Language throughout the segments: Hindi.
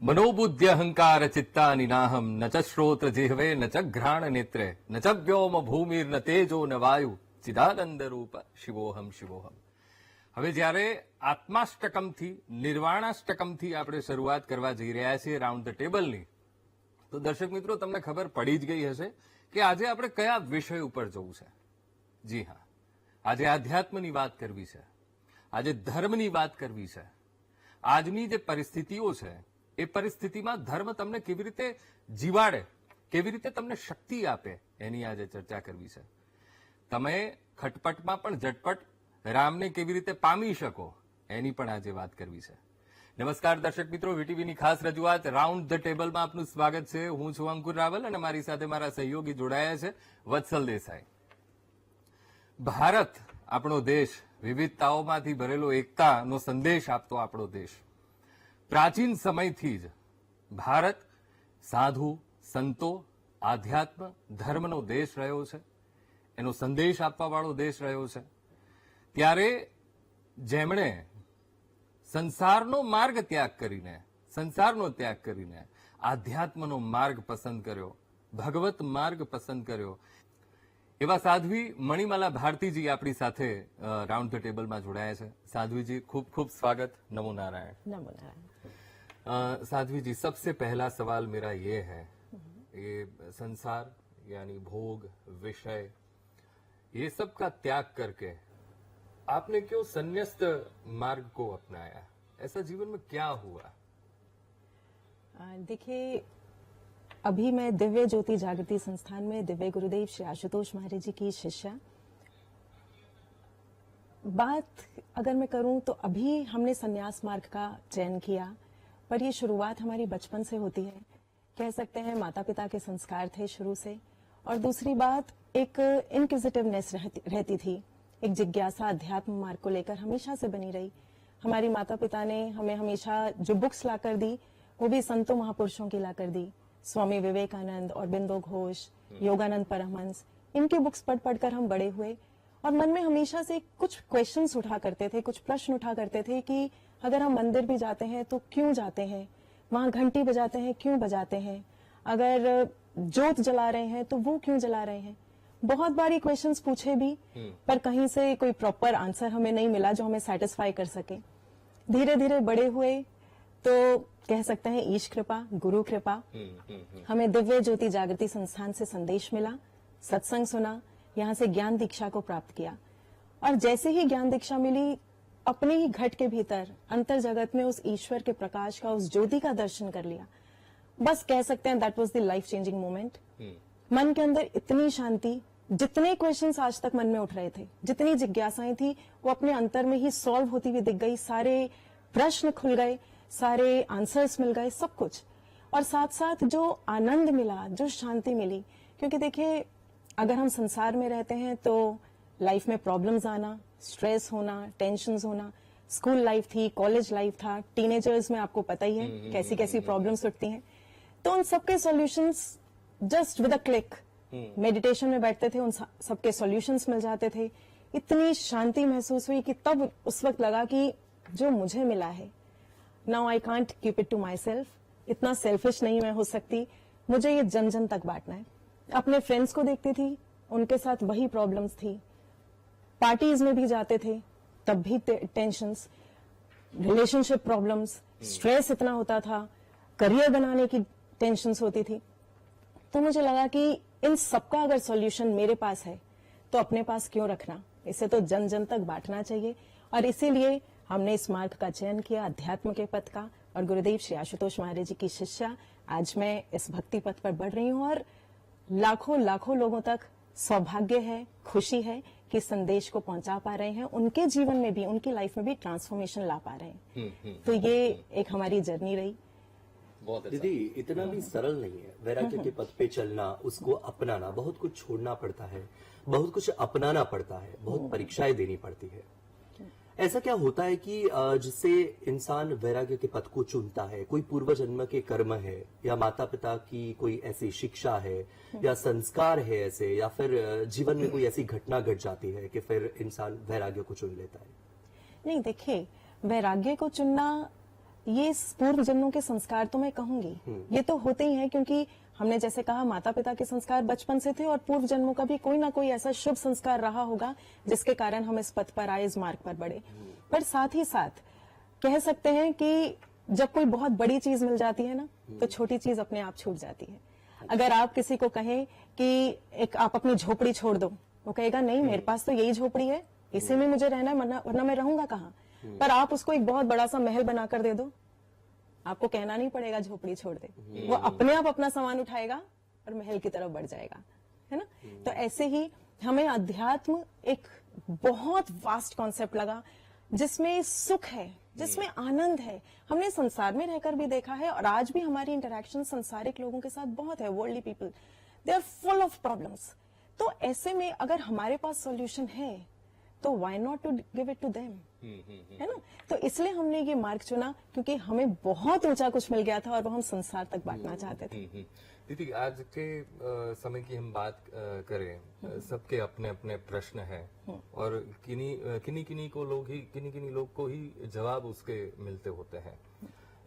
मनोबुद्ध्यहंकार चित्तानिनाहम न च श्रोत्र जिह्वे न च घ्राण नेत्रे न च व्योम भूमिर्न तेजो न वायु चिदानंद रूप शिवोहम शिवोहम। હવે જ્યારે આત્માષ્ટકમથી નિર્વાણાષ્ટકમથી આપણે શરૂઆત કરવા જઈ રહ્યા છીએ રાઉન્ડ ધ ટેબલની, તો દર્શક મિત્રો તમને ખબર પડી જ ગઈ હશે કે આજે આપણે કયા વિષય ઉપર જવું છે। જી હા, આજે આધ્યાત્મની વાત કરવી છે, આજે ધર્મની વાત કરવી છે। આજની જે પરિસ્થિતિઓ છે એ પરિસ્થિતિમાં ધર્મ તમને કેવી રીતે જીવાડે, કેવી રીતે તમને શક્તિ આપે, એની આજે ચર્ચા કરવી છે। તમે ખટપટમાં પણ ઝટપટ રામને કેવી રીતે પામી શકો એની પણ આજે વાત કરવી છે। નમસ્કાર દર્શક મિત્રો, વીટીવીની ખાસ રજૂઆત રાઉન્ડ ધ ટેબલમાં આપનું સ્વાગત છે। હું છું અંકુર રાવલ અને મારી સાથે મારા સહયોગી જોડાયા છે વત્સલ દેસાઈ। ભારત આપણો દેશ, વિવિધતાઓમાંથી ભરેલો એકતાનો સંદેશ આપતો આપણો દેશ। પ્રાચીન સમયથી જ ભારત સાધુ સંતો આધ્યાત્મ ધર્મનો દેશ રહ્યો છે, એનો સંદેશ આપવાવાળો દેશ રહ્યો છે। ત્યારે જેમણે સંસારનો માર્ગ ત્યાગ કરીને આધ્યાત્મનો માર્ગ પસંદ કર્યો, ભગવત માર્ગ પસંદ કર્યો, એવા સાધ્વી મણિમાલા ભારતીજી આપણી સાથે રાઉન્ડ ધ ટેબલમાં જોડાયા છે। साध्वी खूब खूब स्वागत। नमो नारायण। नमो नारायण। साध्वी जी, सबसे पहला सवाल मेरा ये है, ये संसार यानी भोग विषय ये सब का त्याग करके आपने क्यों संन्यस्त मार्ग को अपनाया? ऐसा जीवन में क्या हुआ? देखिए, अभी मैं दिव्य ज्योति जागृति संस्थान में दिव्य गुरुदेव श्री आशुतोष महाराज जी की शिष्या। बात अगर मैं करूं तो अभी हमने संन्यास मार्ग का चयन किया, पर ये शुरुआत हमारी बचपन से होती है। कह सकते हैं माता पिता के संस्कार थे शुरू से। और दूसरी बात, एक इनक्विजिटिवनेस रहती थी, एक जिज्ञासा अध्यात्म मार्ग को लेकर हमेशा से बनी रही। हमारी माता पिता ने हमें हमेशा जो बुक्स लाकर दी वो भी संतों महापुरुषों की लाकर दी। स्वामी विवेकानंद और बिंदो घोष, योगानंद परमहंस, इनकी बुक्स पढ़ पढ़कर हम बड़े हुए। और मन में हमेशा से कुछ क्वेश्चंस उठा करते थे, कुछ प्रश्न उठा करते थे कि अगर हम मंदिर भी जाते हैं तो क्यों जाते हैं, वहां घंटी बजाते हैं क्यों बजाते हैं, अगर जोत जला रहे हैं तो वो क्यों जला रहे हैं। बहुत बारी क्वेश्चंस पूछे भी, पर कहीं से कोई प्रॉपर आंसर हमें नहीं मिला जो हमें सेटिस्फाई कर सके। धीरे धीरे बड़े हुए तो कह सकते हैं ईश कृपा, गुरु कृपा, हमें दिव्य ज्योति जागृति संस्थान से संदेश मिला, सत्संग सुना, यहाँ से ज्ञान दीक्षा को प्राप्त किया। और जैसे ही ज्ञान दीक्षा मिली, अपने ही घट के भीतर अंतर जगत में उस ईश्वर के प्रकाश का, उस ज्योति का दर्शन कर लिया। बस कह सकते हैं that was the life changing moment. मन के अंदर इतनी शांति, जितने क्वेश्चंस आज तक मन में उठ रहे थे, जितनी जिज्ञासाएं थी, वो अपने अंतर में ही सॉल्व होती हुई दिख गई। सारे प्रश्न खुल गए, सारे आंसर्स मिल गए, सब कुछ। और साथ साथ जो आनंद मिला, जो शांति मिली, क्योंकि देखिए अगर हम संसार में रहते हैं तो लाइफ में प्रॉब्लम्स आना, स्ट्रेस होना, टेंशन्स होना, स्कूल लाइफ थी, कॉलेज लाइफ था, टीनेजर्स में आपको पता ही है कैसी कैसी प्रॉब्लम्स उठती हैं। तो उन सबके solutions just with a click, meditation में बैठते थे, उन सबके सॉल्यूशंस मिल जाते थे। इतनी शांति महसूस हुई कि तब उस वक्त लगा कि जो मुझे मिला है, now I can't keep it to myself, इतना सेल्फिश नहीं मैं हो सकती, मुझे ये जन जन तक बांटना है। अपने फ्रेंड्स को देखती थी, उनके साथ वही प्रॉब्लम्स थी, पार्टीज में भी जाते थे तब भी टेंशन्स, रिलेशनशिप प्रॉब्लम्स, स्ट्रेस इतना होता था, करियर बनाने की टेंशन्स होती थी। तो मुझे लगा कि इन सबका अगर सॉल्यूशन मेरे पास है तो अपने पास क्यों रखना, इसे तो जन जन तक बांटना चाहिए। और इसीलिए हमने इस मार्ग का चयन किया, अध्यात्म के पथ का। और गुरुदेव श्री आशुतोष महाराज जी की शिष्या आज मैं इस भक्ति पथ पर बढ़ रही हूँ और लाखों लाखों लोगों तक सौभाग्य है, खुशी है कि संदेश को पहुंचा पा रहे हैं, उनके जीवन में भी, उनकी लाइफ में भी ट्रांसफॉर्मेशन ला पा रहे हैं। तो ये एक हमारी जर्नी रही। दीदी, इतना भी सरल नहीं है वैराग्य के पथ पे चलना, उसको अपनाना, बहुत कुछ छोड़ना पड़ता है, बहुत कुछ अपनाना पड़ता है, बहुत परीक्षाएं देनी पड़ती है। ऐसा क्या होता है कि जिससे इंसान वैराग्य के पथ को चुनता है? कोई पूर्व जन्म के कर्म है, या माता पिता की कोई ऐसी शिक्षा है, या संस्कार है ऐसे, या फिर जीवन में कोई ऐसी घटना घट जाती है कि फिर इंसान वैराग्य को चुन लेता है? नहीं, देखिए, वैराग्य को चुनना ये पूर्व जन्मों के संस्कार तो मैं कहूंगी, ये तो होते ही हैं, क्योंकि हमने जैसे कहा माता पिता के संस्कार बचपन से थे और पूर्व जन्मों का भी कोई ना कोई ऐसा शुभ संस्कार रहा होगा जिसके कारण हम इस पथ पर आए, इस मार्ग पर बढ़े। पर साथ ही साथ कह सकते हैं कि जब कोई बहुत बड़ी चीज मिल जाती है ना, तो छोटी चीज अपने आप छूट जाती है। अगर आप किसी को कहें कि आप अपनी झोपड़ी छोड़ दो, वो कहेगा नहीं, मेरे पास तो यही झोपड़ी है, इसी में मुझे रहना है, वरना मैं रहूंगा कहाँ। पर आप उसको एक बहुत बड़ा सा महल बनाकर दे दो, आपको कहना नहीं पड़ेगा झोपड़ी छोड़ दे, वो अपने आप अपना सामान उठाएगा और महल की तरफ बढ़ जाएगा, है ना। तो ऐसे ही हमें अध्यात्म एक बहुत वास्ट कॉन्सेप्ट लगा, जिसमें सुख है, जिसमें आनंद है। हमने संसार में रहकर भी देखा है और आज भी हमारी इंटरेक्शन संसारिक लोगों के साथ बहुत है। Worldly people, they are full of problems. तो ऐसे में अगर हमारे पास सॉल्यूशन है तो why not to give it to them, है ना। तो इसलिए हमने ये मार्ग चुना, क्योंकि हमें बहुत ऊंचा कुछ मिल गया था और वो हम संसार तक बांटना चाहते थे। दीदी, आज के समय की हम बात करें, सबके अपने अपने प्रश्न हैं और किन्हीं लोग को ही जवाब उसके मिलते होते हैं।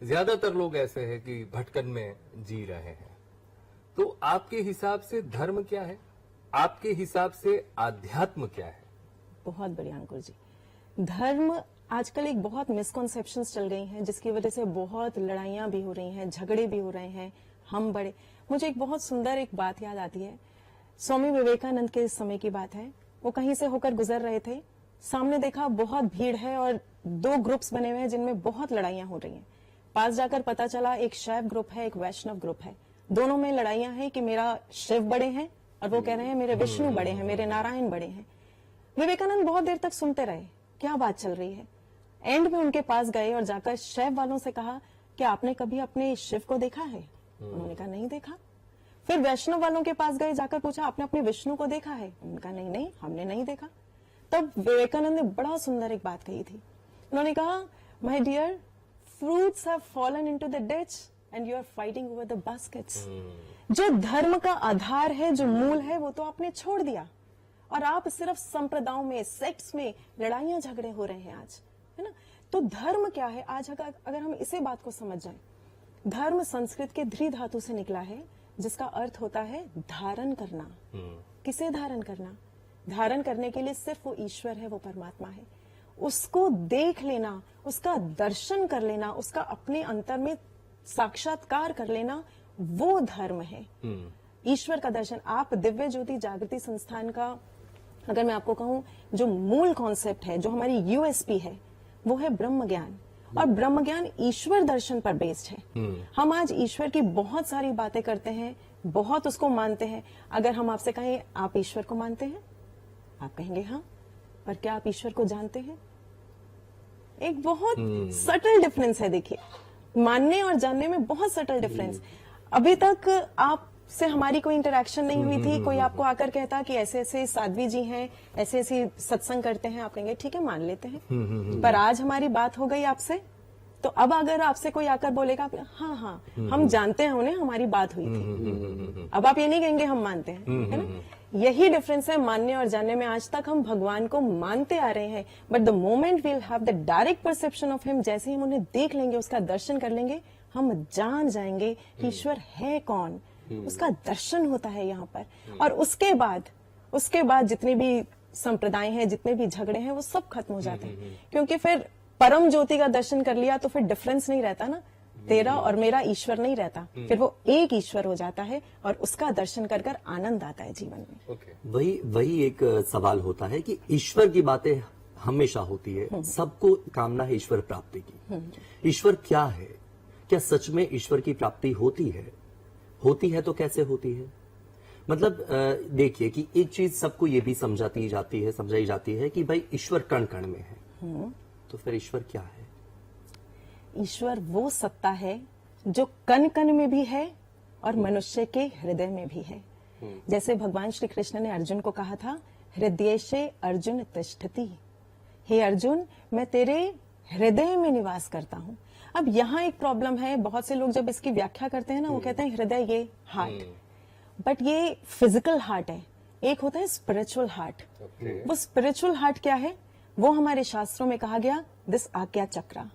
ज्यादातर लोग ऐसे हैं कि भटकन में जी रहे हैं। तो आपके हिसाब से धर्म क्या है? आपके हिसाब से आध्यात्म क्या है? बहुत बढ़िया अंकुर जी। धर्म आजकल एक बहुत मिसकॉन्सेप्शंस चल गई हैं, जिसकी वजह से बहुत लड़ाइयां भी हो रही हैं, झगड़े भी हो रहे हैं, हम बड़े। मुझे एक बहुत सुंदर एक बात याद आती है। स्वामी विवेकानंद के समय की बात है। वो कहीं से होकर गुजर रहे थे, सामने देखा बहुत भीड़ है और दो ग्रुप्स बने हुए हैं जिनमें बहुत लड़ाइयां हो रही हैं। पास जाकर पता चला एक शैव ग्रुप है, एक वैष्णव ग्रुप है। दोनों में लड़ाइयां हैं कि मेरा शिव बड़े हैं और वो कह रहे हैं मेरे विष्णु बड़े हैं, मेरे नारायण बड़े हैं। विवेकानंद बहुत देर तक सुनते रहे, क्या बात चल रही है। एंड में उनके पास गए और जाकर शैव वालों से कहा कि आपने कभी अपने शिव को देखा है? उन्होंने कहा नहीं देखा। फिर वैष्णव वालों के पास गए, जाकर पूछा आपने अपने विष्णु को देखा है? उनका नहीं, हमने नहीं देखा। तब विवेकानंद ने बड़ा सुंदर एक बात कही थी। उन्होंने कहा, my dear, fruits have fallen into the ditch and you are fighting over the baskets. जो धर्म का आधार है, जो मूल है, वो तो आपने छोड़ दिया और आप सिर्फ संप्रदायों में, सेक्ट्स में लड़ाइयां झगड़े हो रहे हैं आज, है ना। तो धर्म क्या है आज? अगर हम इसे बात को समझ जाएं, धर्म संस्कृत के ध्री धातु से निकला है, जिसका अर्थ होता है धारण करना। किसे धारण करना? धारण करने के लिए सिर्फ वो ईश्वर है, वो परमात्मा है। उसको देख लेना, उसका दर्शन कर लेना, उसका अपने अंतर में साक्षात्कार कर लेना, वो धर्म है। ईश्वर का दर्शन। आप दिव्य ज्योति जागृति संस्थान का अगर मैं आपको कहूं, जो मूल कॉन्सेप्ट है, जो हमारी यूएसपी है, वो है ब्रह्म ज्ञान। और ब्रह्म ज्ञान ईश्वर दर्शन पर बेस्ड है। हम आज ईश्वर की बहुत सारी बातें करते हैं, बहुत उसको मानते हैं। अगर हम आपसे कहें आप ईश्वर को मानते हैं, आप कहेंगे हाँ, पर क्या आप ईश्वर को जानते हैं? एक बहुत सटल डिफरेंस है। देखिए, मानने और जानने में बहुत सटल डिफरेंस। अभी तक आप से हमारी कोई इंटरेक्शन नहीं हुई थी, कोई आपको आकर कहता कि ऐसे ऐसे साध्वी जी हैं, ऐसे ऐसे सत्संग करते हैं, आप कहेंगे ठीक है मान लेते हैं। पर आज हमारी बात हो गई आपसे, तो अब अगर आपसे कोई आकर बोलेगा हाँ हम जानते हैं उन्हें, हमारी बात हुई थी, अब आप ये नहीं कहेंगे हम मानते हैं, है ना। यही डिफरेंस है मानने और जानने में। आज तक हम भगवान को मानते आ रहे हैं, but the moment we'll have the direct perception of him, जैसे ही हम उन्हें देख लेंगे, उसका दर्शन कर लेंगे, हम जान जाएंगे कि ईश्वर है कौन। उसका दर्शन होता है यहाँ पर। और उसके बाद जितने भी संप्रदाय हैं, जितने भी झगड़े हैं, वो सब खत्म हो जाते हैं। क्योंकि फिर परम ज्योति का दर्शन कर लिया तो फिर डिफरेंस नहीं रहता ना, तेरा और मेरा ईश्वर नहीं रहता, फिर वो एक ईश्वर हो जाता है और उसका दर्शन कर कर आनंद आता है जीवन में। वही एक सवाल होता है कि ईश्वर की बातें हमेशा होती है, सबको कामना है ईश्वर प्राप्ति की। ईश्वर क्या है? क्या सच में ईश्वर की प्राप्ति होती है? होती है तो कैसे होती है? मतलब देखिए कि एक चीज सबको ये भी समझाई जाती है कि भाई ईश्वर कण कण में है। तो फिर ईश्वर क्या है? ईश्वर वो सत्ता है जो कण कण में भी है और मनुष्य के हृदय में भी है। जैसे भगवान श्री कृष्ण ने अर्जुन को कहा था, हृदयेशे अर्जुन तिष्ठति। हे अर्जुन, मैं तेरे हृदय में निवास करता हूँ। अब यहाँ एक प्रॉब्लम है, बहुत से लोग जब इसकी व्याख्या करते हैं ना, वो कहते हैं हृदय ये हार्ट, बट ये फिजिकल हार्ट है, एक होता है स्पिरिचुअल हार्ट। वो स्पिरिचुअल हार्ट क्या है? वो हमारे शास्त्रों में कहा गया, दिस आज्ञा चक्र,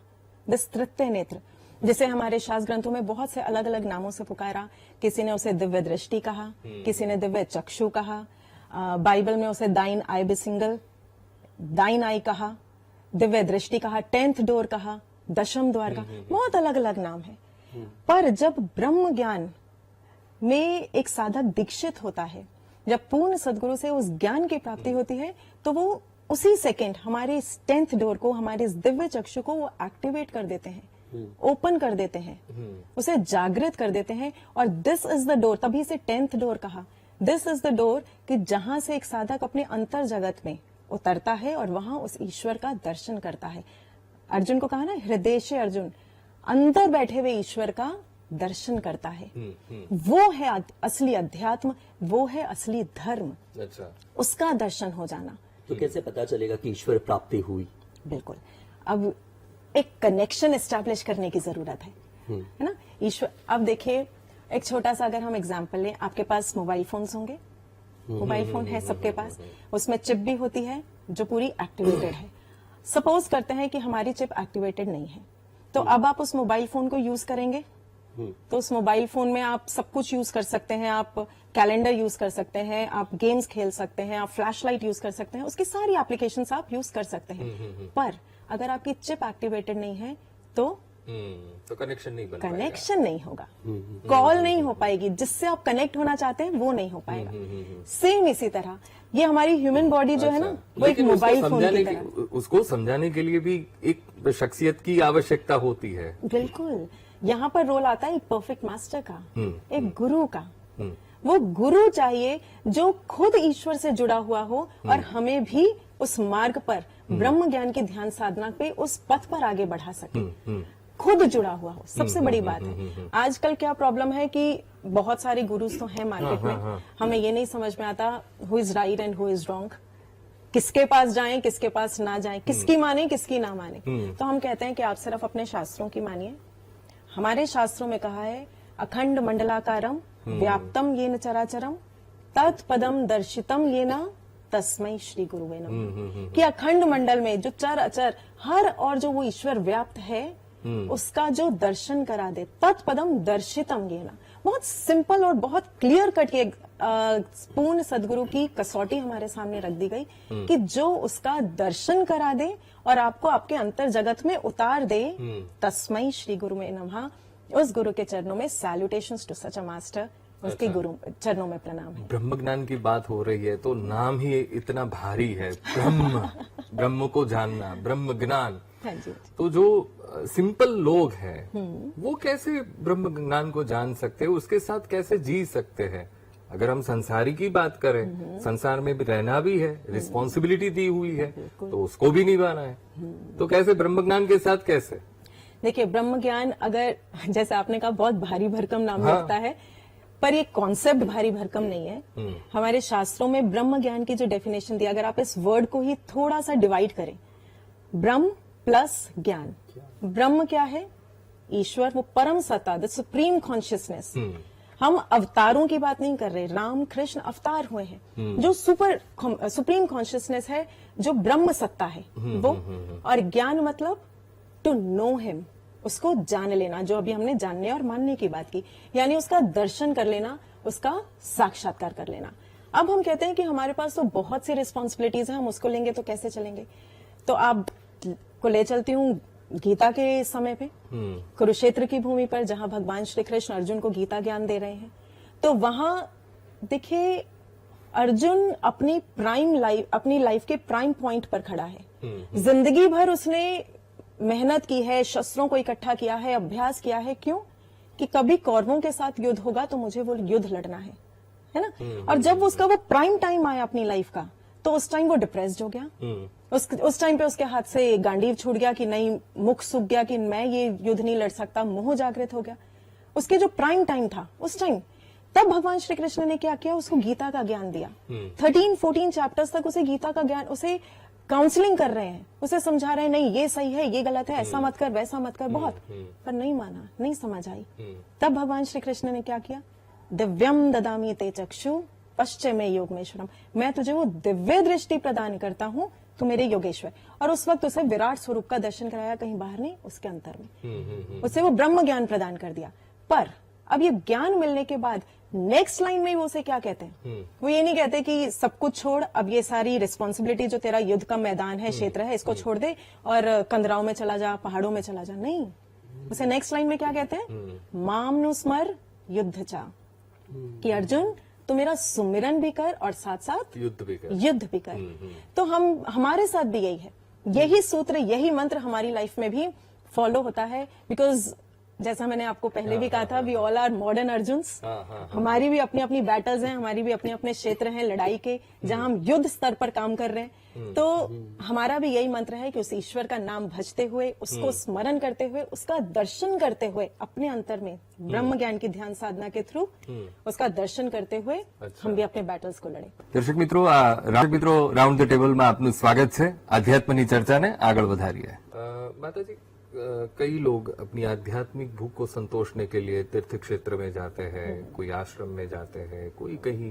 दिस तृतीय नेत्र। जिसे हमारे शास्त्र ग्रंथों में बहुत से अलग अलग नामों से पुकारा। किसी ने उसे दिव्य दृष्टि कहा, किसी ने दिव्य चक्षु कहा, बाइबल में उसे दाइन आई बिसिंगल, दाइन आई कहा, दिव्य दृष्टि कहा, 10th डोर कहा, दशम द्वार कहा, बहुत अलग अलग नाम है। पर जब ब्रह्म ज्ञान में एक साधक दीक्षित होता है, जब पूर्ण सदगुरु से उस ज्ञान की प्राप्ति होती है, तो वो उसी सेकंड हमारे इस 10th डोर को, हमारे इस दिव्य चक्षु को वो एक्टिवेट कर देते हैं, ओपन कर देते हैं, उसे जागृत कर देते हैं। और दिस इज द डोर, तभी से 10th डोर कहा। दिस इज द डोर कि जहां से एक साधक अपने अंतर जगत में उतरता है और वहां उस ईश्वर का दर्शन करता है। अर्जुन को कहा ना, हृदय से अर्जुन, अंदर बैठे हुए ईश्वर का दर्शन करता है। वो है असली अध्यात्म, वो है असली धर्म। अच्छा, उसका दर्शन हो जाना। तो कैसे पता चलेगा कि ईश्वर प्राप्ति हुई? बिल्कुल, अब एक कनेक्शन एस्टैब्लिश करने की जरूरत है ना ईश्वर। अब देखिए, एक छोटा सा अगर हम एग्जांपल लें, आपके पास मोबाइल फोन्स होंगे, मोबाइल फोन है सबके पास, उसमें चिप भी होती है जो पूरी एक्टिवेटेड है। सपोज करते हैं कि हमारी चिप एक्टिवेटेड नहीं है, तो अब आप उस मोबाइल फोन को यूज करेंगे, तो उस मोबाइल फोन में आप सब कुछ यूज कर सकते हैं। आप कैलेंडर यूज कर सकते हैं, आप गेम्स खेल सकते हैं, आप फ्लैशलाइट यूज कर सकते हैं, उसकी सारी एप्लीकेशंस आप यूज कर सकते हैं। पर अगर आपकी चिप एक्टिवेटेड नहीं है तो कनेक्शन नहीं बन कनेक्शन नहीं होगा, कॉल नहीं हो पाएगी, जिससे आप कनेक्ट होना चाहते हैं वो नहीं हो पाएगा। सेम इसी तरह ये हमारी ह्यूमन बॉडी जो है ना, वो एक मोबाइल फोन की तरह। उसको समझाने के लिए भी एक शख्सियत की आवश्यकता होती है। बिल्कुल, यहाँ पर रोल आता है एक परफेक्ट मास्टर का, एक गुरु का। वो गुरु चाहिए जो खुद ईश्वर से जुड़ा हुआ हो और हमें भी उस मार्ग पर, ब्रह्म ज्ञान की ध्यान साधना पे, उस पथ पर आगे बढ़ा सके, खुद जुड़ा हुआ हो। सबसे बड़ी बात है, आजकल क्या प्रॉब्लम है कि बहुत सारे गुरुज तो हैं मार्केट में, हमें ये नहीं समझ में आता who is right and who is wrong, किसके पास जाएं, किसके पास ना जाएं, किसकी माने, किसकी ना माने। तो हम कहते हैं कि आप सिर्फ अपने शास्त्रों की मानिए। हमारे शास्त्रों में कहा है, अखंड मंडलाकारम व्याप्तम येन चराचरम तत्पदम दर्शितम येन तस्मै श्री गुरुवे नमः। कि अखंड मंडल में जो चर अचर हर और जो वो ईश्वर व्याप्त है, उसका जो दर्शन करा दे, तत्पदम दर्शितम येन। बहुत सिंपल और बहुत क्लियर कट के पूर्ण सदगुरु की कसौटी हमारे सामने रख दी गई कि जो उसका दर्शन करा दे और आपको आपके अंतर जगत में उतार दे, तस्मै श्री गुरुवे नमः। उस गुरु के चरणों में salutations to such a master, उसके गुरु चरणों में प्रणाम है। ब्रह्म ज्ञान की बात हो रही है तो नाम ही इतना भारी है, ब्रह्म, ब्रह्म को जानना, ब्रह्म ज्ञान। हाँ जी। तो जो सिंपल लोग हैं वो कैसे ब्रह्म ज्ञान को जान सकते हैं, उसके साथ कैसे जी सकते हैं? अगर हम संसारी की बात करें, संसार में भी रहना भी है, रिस्पॉन्सिबिलिटी दी हुई है, तो उसको भी निभाना है, तो कैसे ब्रह्म ज्ञान के साथ कैसे? देखिए, ब्रह्म ज्ञान, अगर जैसे आपने कहा बहुत भारी भरकम नाम लगता है, पर ये कॉन्सेप्ट भारी भरकम नहीं है। हमारे शास्त्रों में ब्रह्म ज्ञान की जो डेफिनेशन दी, अगर आप इस वर्ड को ही थोड़ा सा डिवाइड करें, ब्रह्म प्लस ज्ञान। ब्रह्म क्या है? ईश्वर, वो परम सत्ता, द सुप्रीम कॉन्शियसनेस। हम अवतारों की बात नहीं कर रहे, राम कृष्ण अवतार हुए हैं, जो सुप्रीम कॉन्शियसनेस है, जो ब्रह्म सत्ता है वो। और ज्ञान मतलब टू नो हिम, उसको जान लेना, जो अभी हमने जानने और मानने की बात की, यानी उसका दर्शन कर लेना, उसका साक्षात्कार कर लेना। अब हम कहते हैं कि हमारे पास तो बहुत सी रिस्पॉन्सिबिलिटीज हैं, हम उसको लेंगे तो कैसे चलेंगे? तो आप को ले चलती हूँ गीता के समय पे, कुरुक्षेत्र की भूमि पर, जहां भगवान श्री कृष्ण अर्जुन को गीता ज्ञान दे रहे हैं। तो वहां देखिए, अर्जुन अपनी लाइफ के प्राइम पॉइंट पर खड़ा है। जिंदगी भर उसने मेहनत की है, शस्त्रों को इकट्ठा किया है, अभ्यास किया है। क्यों? कि कभी कौरवों के साथ युद्ध होगा तो मुझे वो युद्ध लड़ना है ना। और जब उसका वो प्राइम टाइम आया अपनी लाइफ का, तो उस टाइम वो डिप्रेस्ड हो गया। उस टाइम पे उसके हाथ से गांडीव छूट गया कि नहीं, मुख सूख गया कि मैं ये युद्ध नहीं लड़ सकता, मोह जागृत हो गया। उसके जो प्राइम टाइम था उस टाइम, तब भगवान श्री कृष्ण ने क्या किया? उसको गीता का ज्ञान दिया। 13-14 चैप्टर्स तक उसे गीता का ज्ञान, उसे काउंसलिंग कर रहे हैं, उसे समझा रहे हैं, नहीं ये सही है, ये गलत है, ऐसा मत कर, वैसा मत कर, बहुत। पर नहीं माना, नहीं समझ आई। तब भगवान श्री कृष्ण ने क्या किया? दिव्यम ददामी ते चक्षु पश्चिमे योगमेश्वरम, मैं तुझे वो दिव्य दृष्टि प्रदान करता हूं तू मेरे योगेश्वर। और उस वक्त उसे विराट स्वरूप का दर्शन कराया, कहीं बाहर नहीं, उसके अंतर में। उसे वो ब्रह्म ज्ञान प्रदान कर दिया। पर अब ये ज्ञान मिलने के बाद नेक्स्ट लाइन में वो उसे क्या कहते हैं? वो ये नहीं कहते कि सब कुछ छोड़, अब ये सारी रिस्पॉन्सिबिलिटी जो तेरा युद्ध का मैदान है, क्षेत्र है, इसको छोड़ दे और कंदराओं में चला जा, पहाड़ों में चला जा। नहीं, उसे नेक्स्ट लाइन में क्या कहते हैं? माम नु स्मर युद्ध चा, कि अर्जुन तो मेरा सुमिरन भी कर और साथ साथ युद्ध भी कर। तो हमारे साथ भी यही है, यही सूत्र, यही मंत्र हमारी लाइफ में भी फॉलो होता है। बिकॉज जैसा मैंने आपको पहले भी कहा था, वी ऑल आर मॉडर्न अर्जुन्स। हमारी भी अपनी अपनी बैटल्स हैं, हमारी भी अपने अपने क्षेत्र हैं लड़ाई के, जहां हम युद्ध स्तर पर काम कर रहे हैं। तो हमारा भी यही मंत्र है कि उस ईश्वर का नाम भजते हुए, उसको स्मरण करते हुए, उसका दर्शन करते हुए, अपने अंतर में ब्रह्म ज्ञान की ध्यान साधना के थ्रू उसका दर्शन करते हुए हम भी अपने बैटल्स को लड़े। દર્શક મિત્રો, રાઉન્ડ ધ ટેબલમાં આપનું સ્વાગત છે। આધ્યાત્મની ચર્ચાને આગળ વધારીએ। માતાજી, कई लोग अपनी आध्यात्मिक भूख को संतोषने के लिए तीर्थ क्षेत्र में जाते हैं, कोई आश्रम में जाते हैं, कोई कहीं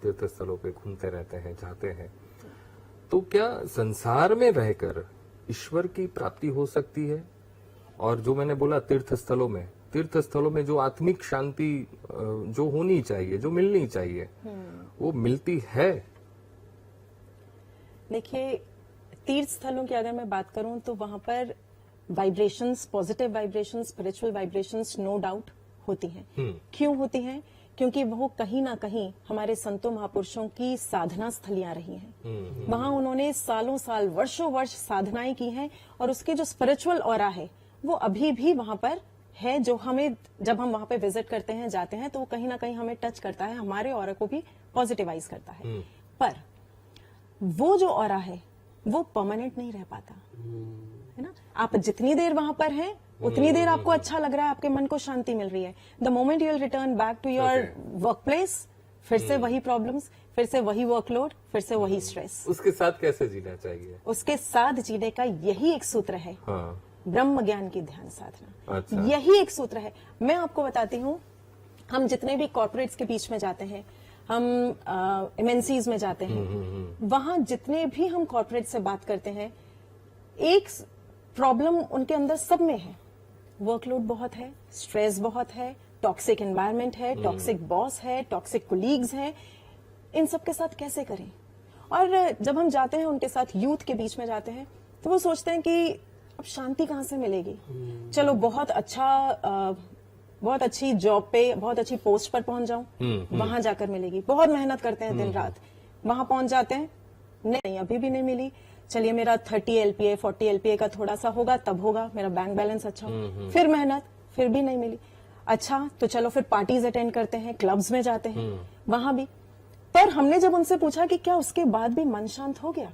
तीर्थ स्थलों पे घूमते रहते हैं, जाते हैं। तो क्या संसार में रहकर ईश्वर की प्राप्ति हो सकती है? और जो मैंने बोला तीर्थ स्थलों में जो आत्मिक शांति जो होनी चाहिए, जो मिलनी चाहिए, वो मिलती है? देखिए, तीर्थ स्थलों की अगर मैं बात करूं तो वहां पर vibrations, positive vibrations, spiritual vibrations no doubt होती हैं। क्यों होती हैं? क्योंकि वो कहीं ना कहीं हमारे संतों महापुरुषों की साधना स्थलियां रही हैं। वहां उन्होंने सालों साल, वर्षों वर्ष साधनाएं की हैं और उसके जो स्पिरिचुअल ऑरा है वो अभी भी वहां पर है, जो हमें जब हम वहां पे विजिट करते हैं, जाते हैं, तो वो कहीं ना कहीं हमें टच करता है, हमारे ऑरा को भी पॉजिटिवाइज करता है। पर वो जो ऑरा है वो परमानेंट नहीं रह पाता, है ना। आप जितनी देर वहां पर हैं उतनी देर आपको अच्छा लग रहा है, आपके मन को शांति मिल रही है। The moment you will return back to your work place, फिर से वही प्रॉब्लम्स, फिर से वही वर्कलोड, फिर से वही स्ट्रेस। उसके साथ कैसे जीना चाहिए? उसके साथ जीने का यही एक सूत्र है, ब्रह्म ज्ञान की ध्यान साधना। अच्छा। यही एक सूत्र है। मैं आपको बताती हूँ, हम जितने भी कॉर्पोरेट्स के बीच में जाते हैं, हम एमएनसीज में जाते हैं, वहां जितने भी हम कॉर्पोरेट से बात करते हैं, एक प्रॉब्लम उनके अंदर सब में है। वर्कलोड बहुत है, स्ट्रेस बहुत है, टॉक्सिक एनवायरनमेंट है, टॉक्सिक बॉस है, टॉक्सिक कोलीग्स हैं। इन सब के साथ कैसे करें? और जब हम जाते हैं उनके साथ, यूथ के बीच में जाते हैं, तो वो सोचते हैं कि अब शांति कहाँ से मिलेगी? चलो बहुत अच्छी जॉब पे, बहुत अच्छी पोस्ट पर पहुंच जाऊं, वहां जाकर मिलेगी। बहुत मेहनत करते हैं दिन रात, वहां पहुंच जाते हैं, नहीं अभी भी नहीं मिली। चलिए मेरा 30 LPA 40 LPA का थोड़ा सा होगा, तब होगा, मेरा बैंक बैलेंस अच्छा हो। फिर मेहनत, फिर भी नहीं मिली। अच्छा तो चलो फिर पार्टीज अटेंड करते हैं, क्लब्स में जाते हैं, वहां भी। पर हमने जब उनसे पूछा कि क्या उसके बाद भी मन शांत हो गया,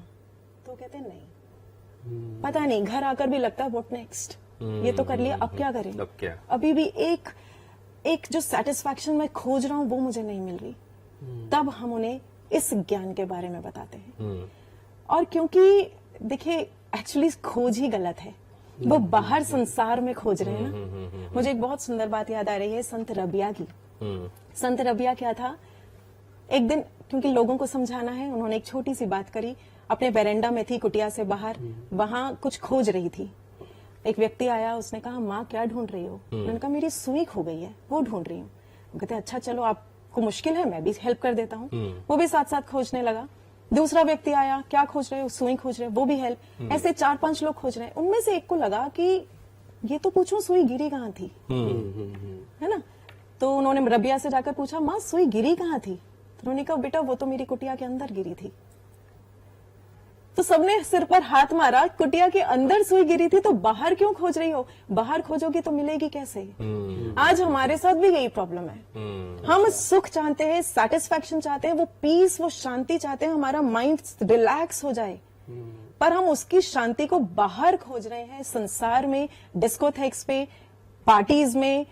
तो कहते हैं नहीं, पता नहीं, घर आकर भी लगता है व्हाट नेक्स्ट, ये तो कर लिया, अब क्या करें? अब क्या? अभी भी एक जो सेटिस्फैक्शन मैं खोज रहा हूं वो मुझे नहीं मिल रही। तब हम उन्हें इस ज्ञान के बारे में बताते हैं। और क्योंकि देखिए, एक्चुअली खोज ही गलत है, वो बाहर संसार में खोज रहे हैं ना। मुझे एक बहुत सुंदर बात याद आ रही है संत रबिया की। संत रबिया क्या था, एक दिन क्योंकि लोगों को समझाना है, उन्होंने एक छोटी सी बात करी। अपने वेरेंडा में थी, कुटिया से बाहर, वहां कुछ खोज रही थी। एक व्यक्ति आया, उसने कहा माँ क्या ढूंढ रही हो? मैंने कहा मेरी सुई खो गई है, वो ढूंढ रही हूँ। कहते अच्छा चलो, आपको मुश्किल है, मैं भी हेल्प कर देता हूँ। वो भी साथ साथ खोजने लगा। दूसरा व्यक्ति आया, क्या खोज रहे हो? सुई खोज रहे हो, वो भी हेल्प। ऐसे 4-5 लोग खोज रहे हैं। उनमें से एक को लगा कि ये तो पूछूं सुई गिरी कहाँ थी, है ना। तो उन्होंने रबिया से जाकर पूछा, माँ सुई गिरी कहाँ थी? तो उन्होंने कहा बेटा वो तो मेरी कुटिया के अंदर गिरी थी। तो सबने सिर पर हाथ मारा, कुटिया के अंदर सुई गिरी थी तो बाहर क्यों खोज रही हो? बाहर खोजोगी तो मिलेगी कैसे? आज हमारे साथ भी यही प्रॉब्लम है। हम सुख चाहते हैं, सेटिस्फैक्शन चाहते हैं, वो पीस, वो शांति चाहते हैं, हमारा माइंड रिलैक्स हो जाए, पर हम उसकी शांति को बाहर खोज रहे हैं, संसार में, डिस्कोथेक्स पे, पार्टीज में,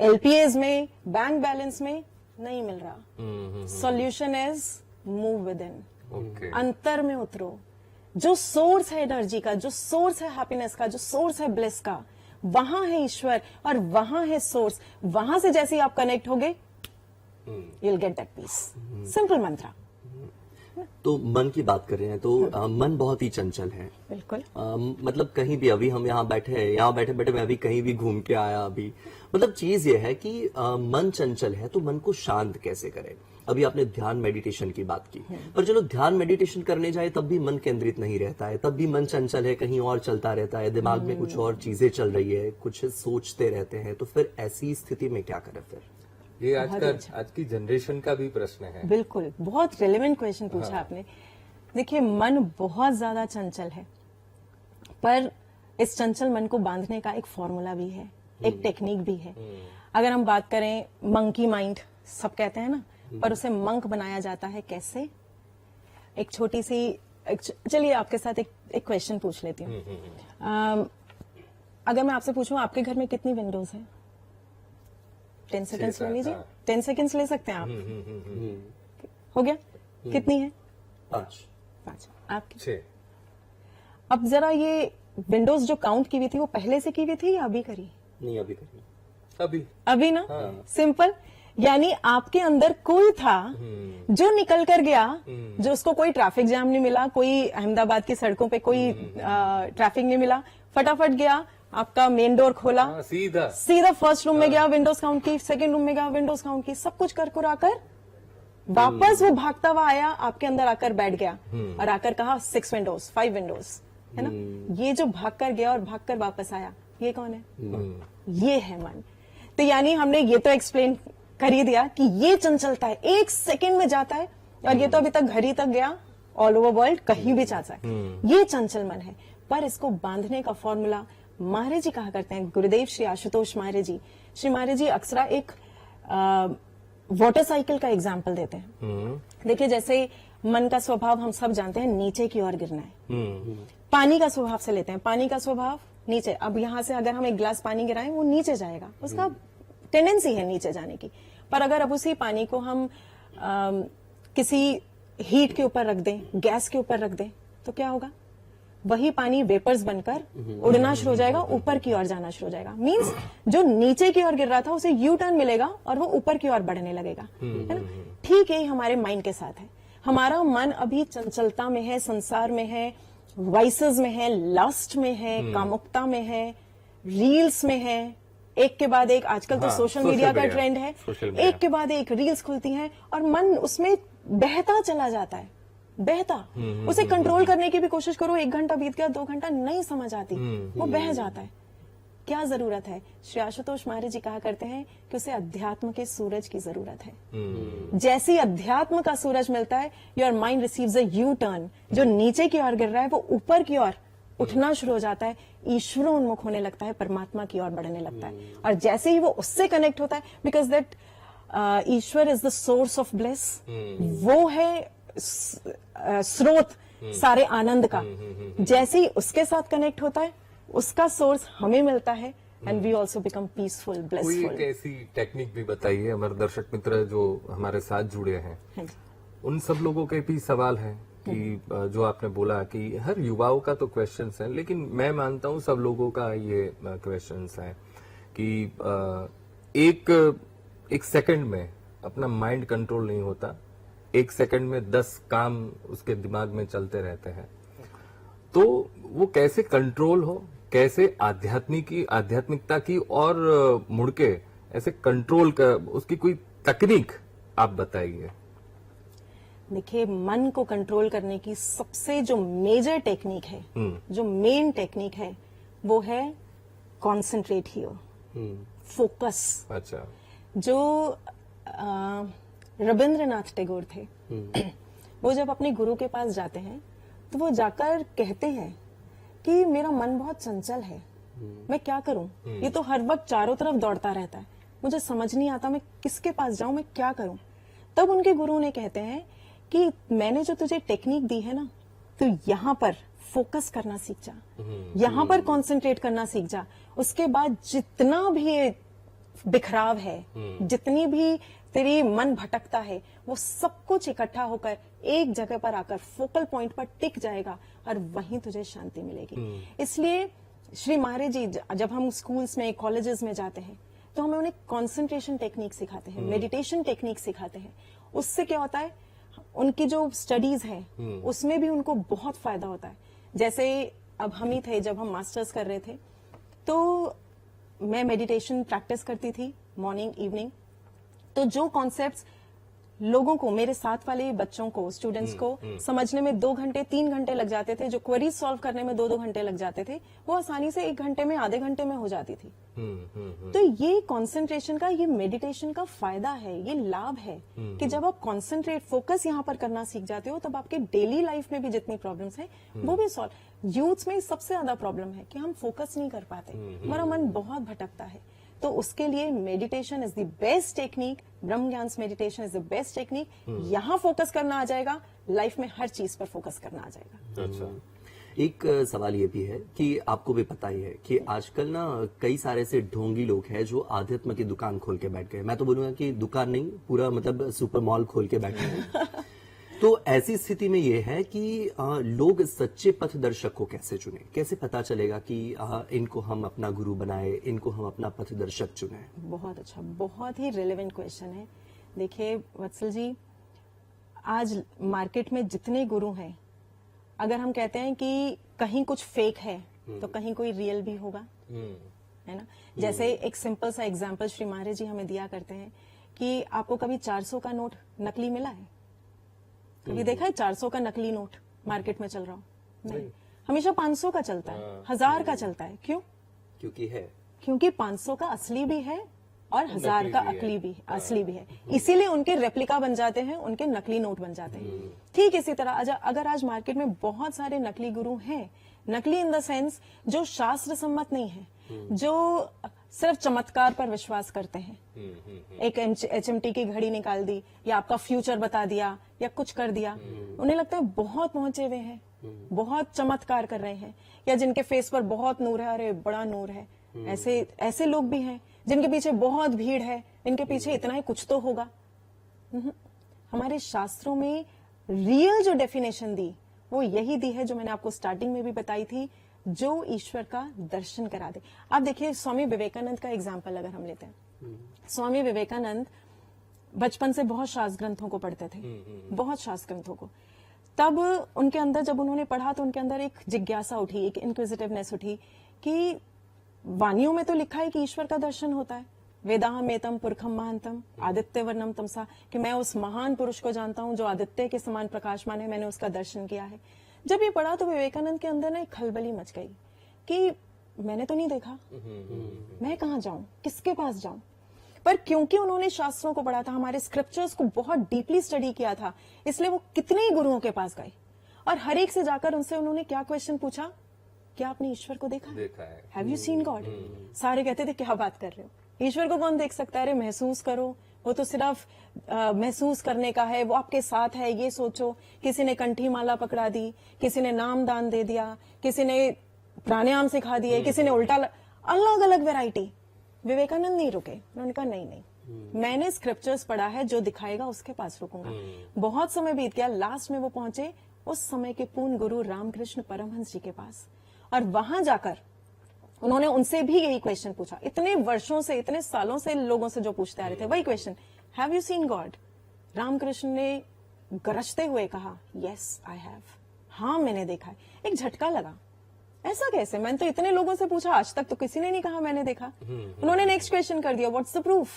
LPAs में, बैंक बैलेंस में। नहीं मिल रहा। Solution is move with in. अंतर में उतरो। जो सोर्स है एनर्जी का, जो सोर्स है हैप्पीनेस का, जो सोर्स है ब्लिस का, वहां है ईश्वर और वहां है सोर्स। वहां से जैसे ही आप कनेक्ट होगे, you will get that peace. Simple mantra. तो मन की बात कर रहे हैं तो मन बहुत ही चंचल है। बिल्कुल। मतलब कहीं भी अभी हम यहाँ बैठे हैं, यहाँ बैठे बैठे मैं अभी कहीं भी घूम के आया अभी। मतलब चीज ये है कि मन चंचल है तो मन को शांत कैसे करें। अभी आपने ध्यान मेडिटेशन की बात की, पर चलो ध्यान मेडिटेशन करने जाए तब भी मन केंद्रित नहीं रहता है, तब भी मन चंचल है, कहीं और चलता रहता है, दिमाग में कुछ और चीजें चल रही है, कुछ सोचते रहते हैं। तो फिर ऐसी स्थिति में क्या करें फिर? ये आज की जनरेशन का भी प्रश्न है। बिल्कुल, बहुत रेलेवेंट क्वेश्चन पूछा आपने। देखिए, मन बहुत ज्यादा चंचल है, पर इस चंचल मन को बांधने का एक फॉर्मूला भी है, एक टेक्निक भी है। अगर हम बात करें मंकी माइंड, सब कहते हैं ना, पर उसे मंक बनाया जाता है कैसे? एक छोटी सी, चलिए आपके साथ एक क्वेश्चन पूछ लेती हूँ। अगर मैं आपसे पूछूं आपके घर में कितनी विंडोज है? 10 सेकेंड्स ले लीजिए। 10 सेकेंड्स ले सकते हैं आप। हो गया? कितनी है? 5। आपकी? 6। अब जरा ये विंडोज जो काउंट की हुई थी वो पहले से की हुई थी या अभी करी? नहीं, अभी करिए। अभी ना? सिंपल। यानी आपके अंदर कोई था जो निकल कर गया, जो उसको कोई ट्रैफिक जाम नहीं मिला, कोई अहमदाबाद की सड़कों पे कोई ट्रैफिक नहीं मिला, फटाफट गया, आपका मेन डोर खोला, सीधा फर्स्ट रूम में गया, विंडोज काउंट की, सेकंड रूम में गया, विंडोज काउंट की, सब कुछ कर आकर वापस वो भागता हुआ आया, आपके अंदर आकर बैठ गया और आकर कहा 6 विंडोज, 5 विंडोज, है ना? ये जो भाग कर गया और भाग कर वापस आया, ये कौन है? ये है मन। तो यानी हमने ये तो एक्सप्लेन कर ही दिया कि ये चंचलता है, 1 सेकेंड में जाता है, और ये तो अभी तक घर ही तक गया, ऑल ओवर वर्ल्ड कहीं भी जा सकता है। ये चंचल मन है, पर इसको बांधने का फॉर्मूला मारे जी कहा करते हैं, गुरुदेव श्री आशुतोष मारे जी। श्री मारे जी अक्सर एक वाटर साइकिल का एग्जाम्पल देते हैं। देखिए, जैसे मन का स्वभाव हम सब जानते हैं, नीचे की ओर गिरना है। पानी का स्वभाव से लेते हैं, पानी का स्वभाव नीचे। अब यहां से अगर हम एक गिलास पानी गिराएं, वो नीचे जाएगा, उसका टेंडेंसी है नीचे जाने की। पर अगर अब उसी पानी को हम किसी हीट के ऊपर रख दें, गैस के ऊपर रख दें, तो क्या होगा? वही पानी वेपर्स बनकर उड़ना शुरू हो जाएगा, ऊपर की ओर जाना शुरू हो जाएगा। मींस जो नीचे की ओर गिर रहा था उसे यू टर्न मिलेगा और वो ऊपर की ओर बढ़ने लगेगा, है ना? ठीक है, हमारे माइंड के साथ है। हमारा मन अभी चंचलता में है, संसार में है, वाइसेस में है, लस्ट में है, कामुकता में है, रील्स में है, एक के बाद एक। आजकल तो सोशल मीडिया का ट्रेंड है, एक के बाद एक रील्स खुलती हैं और मन उसमें बहता चला जाता है, बहता। उसे कंट्रोल करने की भी कोशिश करो, 1 घंटा बीत गया, 2 घंटा, नहीं समझ आती, वो बह जाता है। क्या जरूरत है? श्री आशुतोष मारे जी कहा करते हैं कि उसे अध्यात्म के सूरज की जरूरत है। जैसे अध्यात्म का सूरज मिलता है, your mind receives a U turn. जो नीचे की ओर गिर रहा है वो ऊपर की ओर उठना शुरू हो जाता है, ईश्वरोन्मुख होने लगता है, परमात्मा की ओर बढ़ने लगता है। और जैसे ही वो उससे कनेक्ट होता है, because that Ishwar is the source of bless, वो है स्रोत सारे आनंद का। जैसे ही उसके साथ कनेक्ट होता है, उसका सोर्स हमें मिलता है, and we also become peaceful, blessful. कोई एक ऐसी टेक्निक भी बताइए, हमारे दर्शक मित्र जो हमारे साथ जुड़े हैं, उन सब लोगों के भी सवाल है कि जो आपने बोला कि हर युवाओं का तो क्वेश्चंस है, लेकिन मैं मानता हूं सब लोगों का ये क्वेश्चंस है कि एक सेकंड में अपना माइंड कंट्रोल नहीं होता, 1 सेकंड में 10 काम उसके दिमाग में चलते रहते हैं। तो वो कैसे कंट्रोल हो, कैसे आध्यात्मिकता की और मुड़ के ऐसे कंट्रोल कर, उसकी कोई तकनीक आप बताइए। देखिए, मन को कंट्रोल करने की सबसे जो मेजर टेक्निक है, जो मेन टेक्निक है, वो है कॉन्सेंट्रेट हियर, फोकस। अच्छा। जो रविंद्रनाथ टैगोर थे, वो जब अपने गुरु के पास जाते हैं तो वो जाकर कहते हैं कि मेरा मन बहुत चंचल है, मैं क्या करूं? ये तो हर वक्त चारों तरफ दौड़ता रहता है, मुझे समझ नहीं आता मैं किसके पास जाऊं, मैं क्या करूं? तब उनके गुरु ने कहते हैं कि मैंने जो तुझे टेक्निक दी है ना, तो यहाँ पर फोकस करना सीख जा, यहाँ पर कंसंट्रेट करना सीख जा। उसके बाद जितना भी बिखराव है, जितनी भी तेरी मन भटकता है, वो सब कुछ इकट्ठा होकर एक जगह पर आकर फोकल पॉइंट पर टिक जाएगा और वहीं तुझे शांति मिलेगी। इसलिए श्री महाराज जी, जब हम स्कूल्स में, कॉलेजेस में जाते हैं, तो हमें उन्हें कंसंट्रेशन टेक्निक सिखाते हैं, मेडिटेशन टेक्निक सिखाते हैं। उससे क्या होता है, उनकी जो स्टडीज है उसमें भी उनको बहुत फायदा होता है। जैसे अब हम ही थे, जब हम मास्टर्स कर रहे थे तो मैं मेडिटेशन प्रैक्टिस करती थी मॉर्निंग इवनिंग। तो जो कॉन्सेप्ट्स लोगों को, मेरे साथ वाले बच्चों को, स्टूडेंट्स को समझने में 2 घंटे 3 घंटे लग जाते थे, जो क्वेरीज सॉल्व करने में 2-2 घंटे लग जाते थे, वो आसानी से 1 घंटे में, आधे घंटे में हो जाती थी। तो ये कंसंट्रेशन का, ये मेडिटेशन का फायदा है, ये लाभ है कि जब आप कंसंट्रेट, फोकस यहाँ पर करना सीख जाते हो, तब आपके डेली लाइफ में भी जितनी प्रॉब्लम्स है वो भी सॉल्व। यूथ में सबसे ज्यादा प्रॉब्लम है कि हम फोकस नहीं कर पाते, हमारा मन बहुत भटकता है। तो उसके लिए meditation is the best technique, ब्रह्म ज्ञान meditation is the best technique. यहाँ फोकस करना आ जाएगा, लाइफ में हर चीज पर फोकस करना आ जाएगा। अच्छा, एक सवाल ये भी है कि आपको भी पता ही है कि आजकल ना कई सारे से ढोंगी लोग हैं जो आध्यात्म की दुकान खोल के बैठ गए। मैं तो बोलूंगा कि दुकान नहीं, पूरा मतलब सुपर मॉल खोल के बैठे हैं। तो ऐसी स्थिति में ये है कि लोग सच्चे पथदर्शक को कैसे चुने? कैसे पता चलेगा कि इनको हम अपना गुरु बनाए, इनको हम अपना पथदर्शक चुने? बहुत अच्छा, बहुत ही रिलेवेंट क्वेश्चन है। देखिए वत्सल जी, आज मार्केट में जितने गुरु हैं, अगर हम कहते हैं कि कहीं कुछ फेक है तो कहीं कोई रियल भी होगा, है ना। जैसे एक सिंपल सा एग्जांपल श्री महाराज जी हमें दिया करते हैं कि आपको कभी 400 का नोट नकली मिला है? कभी देखा है 400 का नकली नोट मार्केट में चल रहा हो? नहीं, हमेशा 500 का चलता है, 1000 का चलता है। क्यों? क्योंकि 500 का असली भी है और 1000 का असली भी है। इसीलिए उनके रेप्लिका बन जाते हैं, उनके नकली नोट बन जाते हैं। ठीक इसी तरह अगर आज मार्केट में बहुत सारे नकली गुरु हैं, नकली इन द सेंस जो शास्त्र सम्मत नहीं है, जो सिर्फ चमत्कार पर विश्वास करते हैं, एक HMT की घड़ी निकाल दी या आपका फ्यूचर बता दिया या कुछ कर दिया, उन्हें लगता है बहुत पहुंचे हुए हैं, बहुत चमत्कार कर रहे हैं, या जिनके फेस पर बहुत नूर है, अरे बड़ा नूर है, ऐसे लोग भी हैं। जिनके पीछे बहुत भीड़ है, इनके पीछे इतना ही कुछ तो होगा। हमारे शास्त्रों में रियल जो डेफिनेशन दी वो यही दी है जो मैंने आपको स्टार्टिंग में भी बताई थी, जो ईश्वर का दर्शन करा दे। आप देखिए स्वामी विवेकानंद का एग्जाम्पल अगर हम लेते हैं, स्वामी विवेकानंद बचपन से बहुत शास्त्र ग्रंथों को पढ़ते थे, बहुत शास्त्र ग्रंथों को। तब उनके अंदर, जब उन्होंने पढ़ा तो उनके अंदर एक जिज्ञासा उठी, एक इंक्विजिटिवनेस उठी कि वाणियों में तो लिखा है कि ईश्वर का दर्शन होता है, वेदाहम एतम पुरखम महांतम आदित्य वर्णम तमसा, कि मैं उस महान पुरुष को जानता हूं जो आदित्य के समान प्रकाशमान है, मैंने उसका दर्शन किया है। जब ये पढ़ा तो विवेकानंद के अंदर ना एक खलबली मच गई कि मैंने तो नहीं देखा, मैं कहां जाऊं, किसके पास जाऊं। पर क्योंकि उन्होंने शास्त्रों को पढ़ा था, हमारे स्क्रिप्चर्स को बहुत डीपली स्टडी किया था, इसलिए वो कितने ही गुरुओं के पास गए और हर एक से जाकर उनसे उन्होंने क्या क्वेश्चन पूछा, क्या आपने ईश्वर को देखा है? Have you seen God? सारे कहते थे क्या बात कर रहे हो, ईश्वर को कौन देख सकता है? अरे महसूस करो, वो तो सिर्फ महसूस करने का है, वो आपके साथ है, ये सोचो। किसी ने कंठी माला पकड़ा दी, किसी ने नाम दान दे दिया, किसी ने प्राणायाम सिखा दिए, किसी ने उल्टा, अलग अलग वैरायटी। विवेकानंद नहीं रुके, उन्होंने कहा नहीं, मैंने स्क्रिप्चर्स पढ़ा है, जो दिखाएगा उसके पास रुकूंगा। बहुत समय बीत गया, लास्ट में वो पहुंचे उस समय के पूर्ण गुरु रामकृष्ण परमहंस जी के पास, और वहां जाकर उन्होंने उनसे भी यही क्वेश्चन पूछा। इतने वर्षों से, इतने सालों से लोगों से जो पूछते आ रहे थे, वही question, have you seen God? Ramakrishna ने गरजते हुए कहा, यस आई हैव, हाँ मैंने देखा है। एक झटका लगा, ऐसा कैसे? मैंने तो इतने लोगों से पूछा, आज तक तो किसी ने नहीं कहा मैंने देखा। उन्होंने नेक्स्ट क्वेश्चन कर दिया, व्हाट्स द प्रूफ?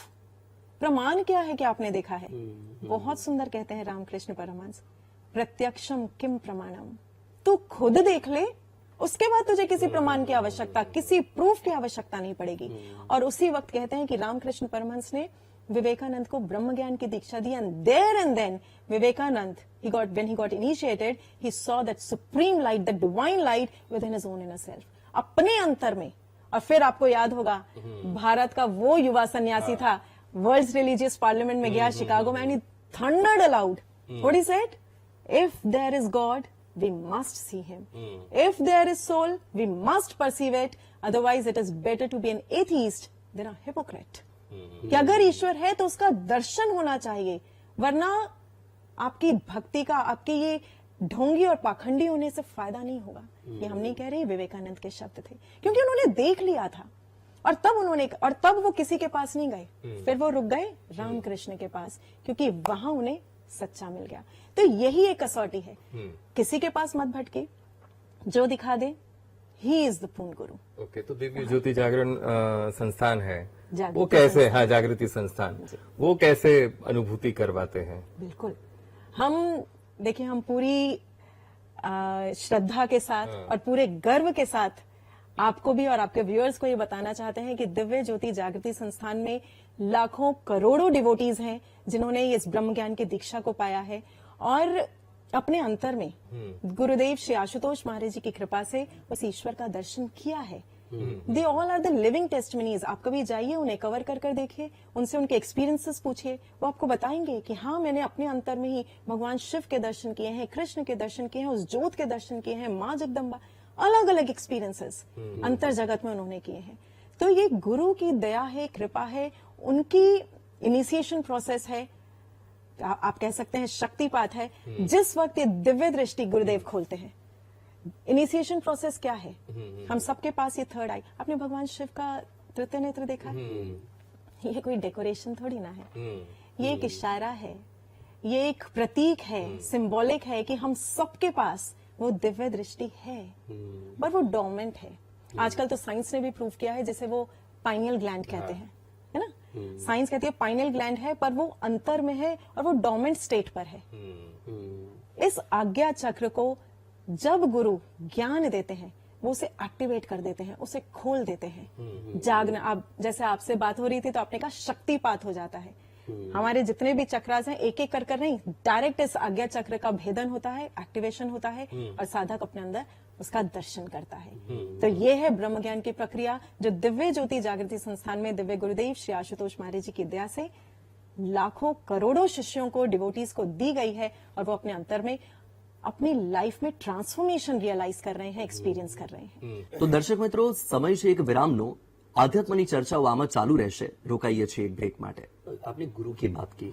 प्रमाण क्या है कि आपने देखा है? बहुत सुंदर कहते हैं रामकृष्ण परमहंस, प्रत्यक्षम किम प्रमाणम, तू खुद देख ले, उसके बाद तुझे किसी प्रमाण की आवश्यकता, किसी प्रूफ की आवश्यकता नहीं पड़ेगी। और उसी वक्त कहते हैं कि रामकृष्ण परमहंस ने विवेकानंद को ब्रह्म ज्ञान की दीक्षा दी, and then Vivekananda, when he got initiated, he saw that supreme light, that divine light within his own inner self, अपने अंतर में। और फिर आपको याद होगा, भारत का वो युवा सन्यासी था, वर्ल्ड रिलीजियस पार्लियामेंट में गया शिकागो में, and he thundered aloud. What he said? If there is God, we must see him. If there is soul, we must perceive it. Otherwise, it is better to be an atheist than a hypocrite. कि अगर ईश्वर है तो उसका दर्शन होना चाहिए, वरना आपकी भक्ति का, आपके ये ढोंगी और पाखंडी होने से फायदा नहीं होगा। ये हम नहीं कह रहे, विवेकानंद के शब्द थे, क्योंकि उन्होंने देख लिया था। और तब वो किसी के पास नहीं गए, फिर वो रुक गए रामकृष्ण के पास, क्योंकि वहां उन्हें सच्चा मिल गया। तो यही एक कसौटी है, किसी के पास मत भटके, जो दिखा दे ही इज द पूर्ण गुरु। ओके, तो दिव्य ज्योति जागरण संस्थान है, जागृति वो कैसे, हाँ जागृति संस्थान, वो कैसे अनुभूति करवाते हैं? बिल्कुल, हम देखिए, हम पूरी श्रद्धा के साथ और पूरे गर्व के साथ आपको भी और आपके व्यूअर्स को ये बताना चाहते हैं कि दिव्य ज्योति जागृति संस्थान में लाखों करोड़ों डिवोटीज हैं जिन्होंने इस ब्रह्म ज्ञान की दीक्षा को पाया है और अपने अंतर में गुरुदेव श्री आशुतोष महाराज जी की कृपा से उस ईश्वर का दर्शन किया है। They all are the living testimonies. आप कभी जाइए, उन्हें कवर कर कर देखिए, उनसे उनके एक्सपीरियंसेस पूछिए, वो आपको बताएंगे कि हाँ, मैंने अपने अंतर में ही भगवान शिव के दर्शन किए हैं, कृष्ण के दर्शन किए हैं, उस ज्योत के दर्शन किए हैं, माँ जगदम्बा, अलग अलग एक्सपीरियंसेस अंतर जगत में उन्होंने किए हैं। तो ये गुरु की दया है, कृपा है, उनकी इनिशिएशन प्रोसेस है, आप कह सकते हैं शक्तिपात है। जिस वक्त ये दिव्य दृष्टि गुरुदेव खोलते हैं, इनिशिएशन प्रोसेस क्या है, हम सबके पास ये थर्ड आई। आपने भगवान शिव का तृतीय नेत्र देखा है? ये कोई डेकोरेशन थोड़ी ना है, ये एक इशारा है, ये एक प्रतीक है, सिंबॉलिक है कि हम सबके पास वो दिव्य दृष्टि है, पर वो डोमेंट है। आजकल तो साइंस ने भी प्रूव किया है, जैसे वो पाइनियल ग्लैंड कहते हैं, है ना, साइंस कहती है पाइनियल ग्लैंड है, पर वो अंतर में है और वो डोमेंट स्टेट पर है। इस आज्ञा चक्र को जब गुरु ज्ञान देते हैं, वो उसे एक्टिवेट कर देते हैं, उसे खोल देते हैं। जागना, आप जैसे आपसे बात हो रही थी तो आपने कहा शक्तिपात हो जाता है। हमारे जितने भी चक्रास हैं, एक एक कर कर नहीं, डायरेक्ट इस आज्ञा चक्र का भेदन होता है, एक्टिवेशन होता है और साधक अपने अंदर उसका दर्शन करता है। तो ये है ब्रह्म ज्ञान की प्रक्रिया जो दिव्य ज्योति जागृति संस्थान में दिव्य गुरुदेव श्री आशुतोष महाराज जी की दया से लाखों करोड़ों शिष्यों को, डिवोटीज को दी गई है और वो अपने अंतर में अपनी लाइफ में ट्रांसफॉर्मेशन रियलाइज कर रहे हैं, एक्सपीरियंस कर रहे हैं। તો દર્શક મિત્રો, સમય છે એક વિરામનો। આધ્યાત્મની ચર્ચાઓ આમાં ચાલુ રહેશે। રોકાઈએ છીએ એક ब्रेक માટે। आपने गुरु की बात की,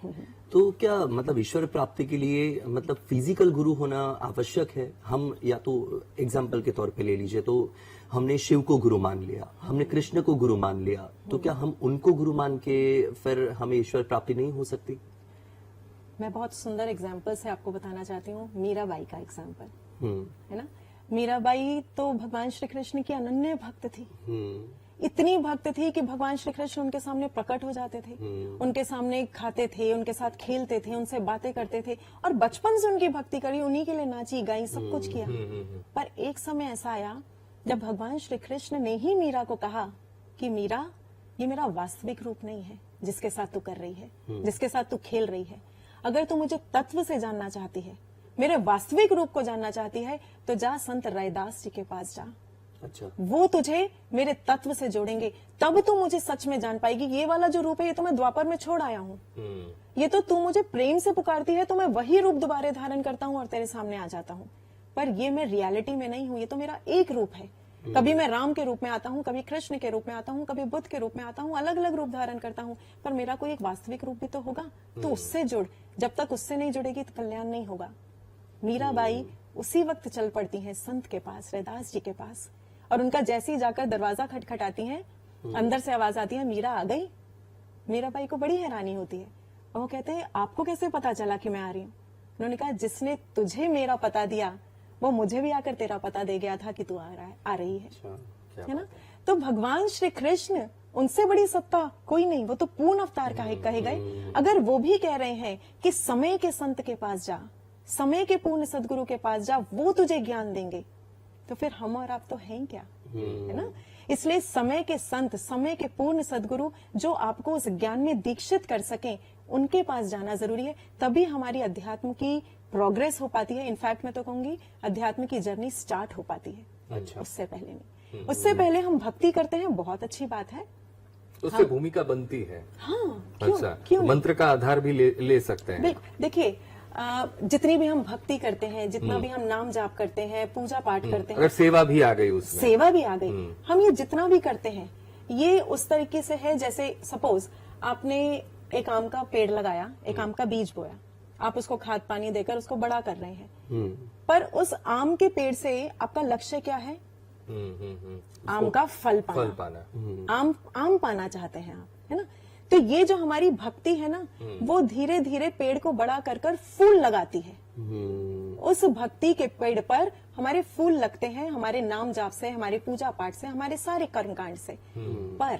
तो क्या मतलब ईश्वर प्राप्ति के लिए मतलब फिजिकल गुरु होना आवश्यक है? हम या तो एग्जाम्पल के तौर पे ले लीजिए, तो हमने शिव को गुरु मान लिया, हमने कृष्ण को गुरु मान लिया, तो क्या हम उनको गुरु मान के फिर हमें ईश्वर प्राप्ति नहीं हो सकती? मैं बहुत सुंदर एग्जाम्पल से आपको बताना चाहती हूँ, मीराबाई का एग्जाम्पल, है ना। मीराबाई तो भगवान श्री कृष्ण की अनन्य भक्त थी, इतनी भक्त थी कि भगवान श्री कृष्ण उनके सामने प्रकट हो जाते थे, उनके सामने खाते थे, उनके साथ खेलते थे, उनसे बातें करते थे और बचपन से उनकी भक्ति करी, उन्हीं के लिए नाची गाई, सब कुछ किया। पर एक समय ऐसा आया जब भगवान श्री कृष्ण ने ही मीरा को कहा कि मीरा, ये मेरा वास्तविक रूप नहीं है जिसके साथ तू कर रही है, जिसके साथ तू खेल रही है। अगर तू मुझे तत्व से जानना चाहती है, मेरे वास्तविक रूप को जानना चाहती है, तो जा संत रैदास जी के पास जा। अच्छा, वो तुझे मेरे तत्व से जोड़ेंगे, तब तू मुझे सच में जान पाएगी। ये वाला जो रूप है, ये तो मैं द्वापर में छोड़ आया हूँ, ये तो तू मुझे प्रेम से पुकारती है तो मैं वही रूप दोबारा धारण करता हूँ और तेरे सामने आ जाता हूँ, पर ये मैं रियलिटी में नहीं हूँ, ये तो मेरा एक रूप है। कभी मैं राम के रूप में आता हूँ, कभी कृष्ण के रूप में आता हूँ, कभी बुद्ध के रूप में आता हूँ, अलग अलग रूप धारण करता हूँ, पर मेरा कोई एक वास्तविक रूप भी तो होगा। तो उससे जुड़, जब तक उससे नहीं जुड़ेगी तो कल्याण नहीं होगा। मीराबाई उसी वक्त चल पड़ती हैं संत के पास, रैदास जी के पास, और उनका जैसे ही जाकर दरवाजा खटखटाती हैं, अंदर से आवाज आती है, मीरा आ गई। मीराबाई को बड़ी हैरानी होती है, वो कहते हैं आपको कैसे पता चला कि मैं आ रही हूँ? उन्होंने कहा जिसने तुझे मेरा पता दिया वो मुझे भी आकर तेरा पता दे गया था कि तू आ रही है ना। तो भगवान श्री कृष्ण, उनसे बड़ी सत्ता कोई नहीं, वो तो पूर्ण अवतार कहे गए। अगर वो भी कह रहे हैं कि समय के संत के पास जा, समय के पूर्ण सदगुरु के पास जा, वो तुझे ज्ञान देंगे, तो फिर हम और आप तो हैं क्या, है ना। इसलिए समय के संत, समय के पूर्ण सदगुरु जो आपको उस ज्ञान में दीक्षित कर सकें, उनके पास जाना जरूरी है, तभी हमारी अध्यात्म की प्रोग्रेस हो पाती है। इनफैक्ट मैं तो कहूंगी अध्यात्म की जर्नी स्टार्ट हो पाती है। अच्छा, उससे पहले नहीं। उससे पहले हम भक्ति करते हैं, बहुत अच्छी बात है, उससे भूमिका बनती है। हाँ, अच्छा, क्यों मंत्र का आधार भी ले सकते हैं। देखिए, जितनी भी हम भक्ति करते हैं, जितना भी हम नाम जाप करते हैं, पूजा पाठ करते हैं, अगर सेवा भी आ गई उसमें, सेवा भी आ गई, हम ये जितना भी करते हैं, ये उस तरीके से है जैसे सपोज आपने एक आम का पेड़ लगाया, एक आम का बीज बोया, आप उसको खाद पानी देकर उसको बड़ा कर रहे हैं, पर उस आम के पेड़ से आपका लक्ष्य क्या है? आम का फल पाना। आम पाना चाहते हैं आप, है ना। तो ये जो हमारी भक्ति है ना, वो धीरे धीरे पेड़ को बड़ा कर कर फूल लगाती है। उस भक्ति के पेड़ पर हमारे फूल लगते हैं, हमारे नाम जाप से, हमारे पूजा पाठ से, हमारे सारे कर्मकांड से। पर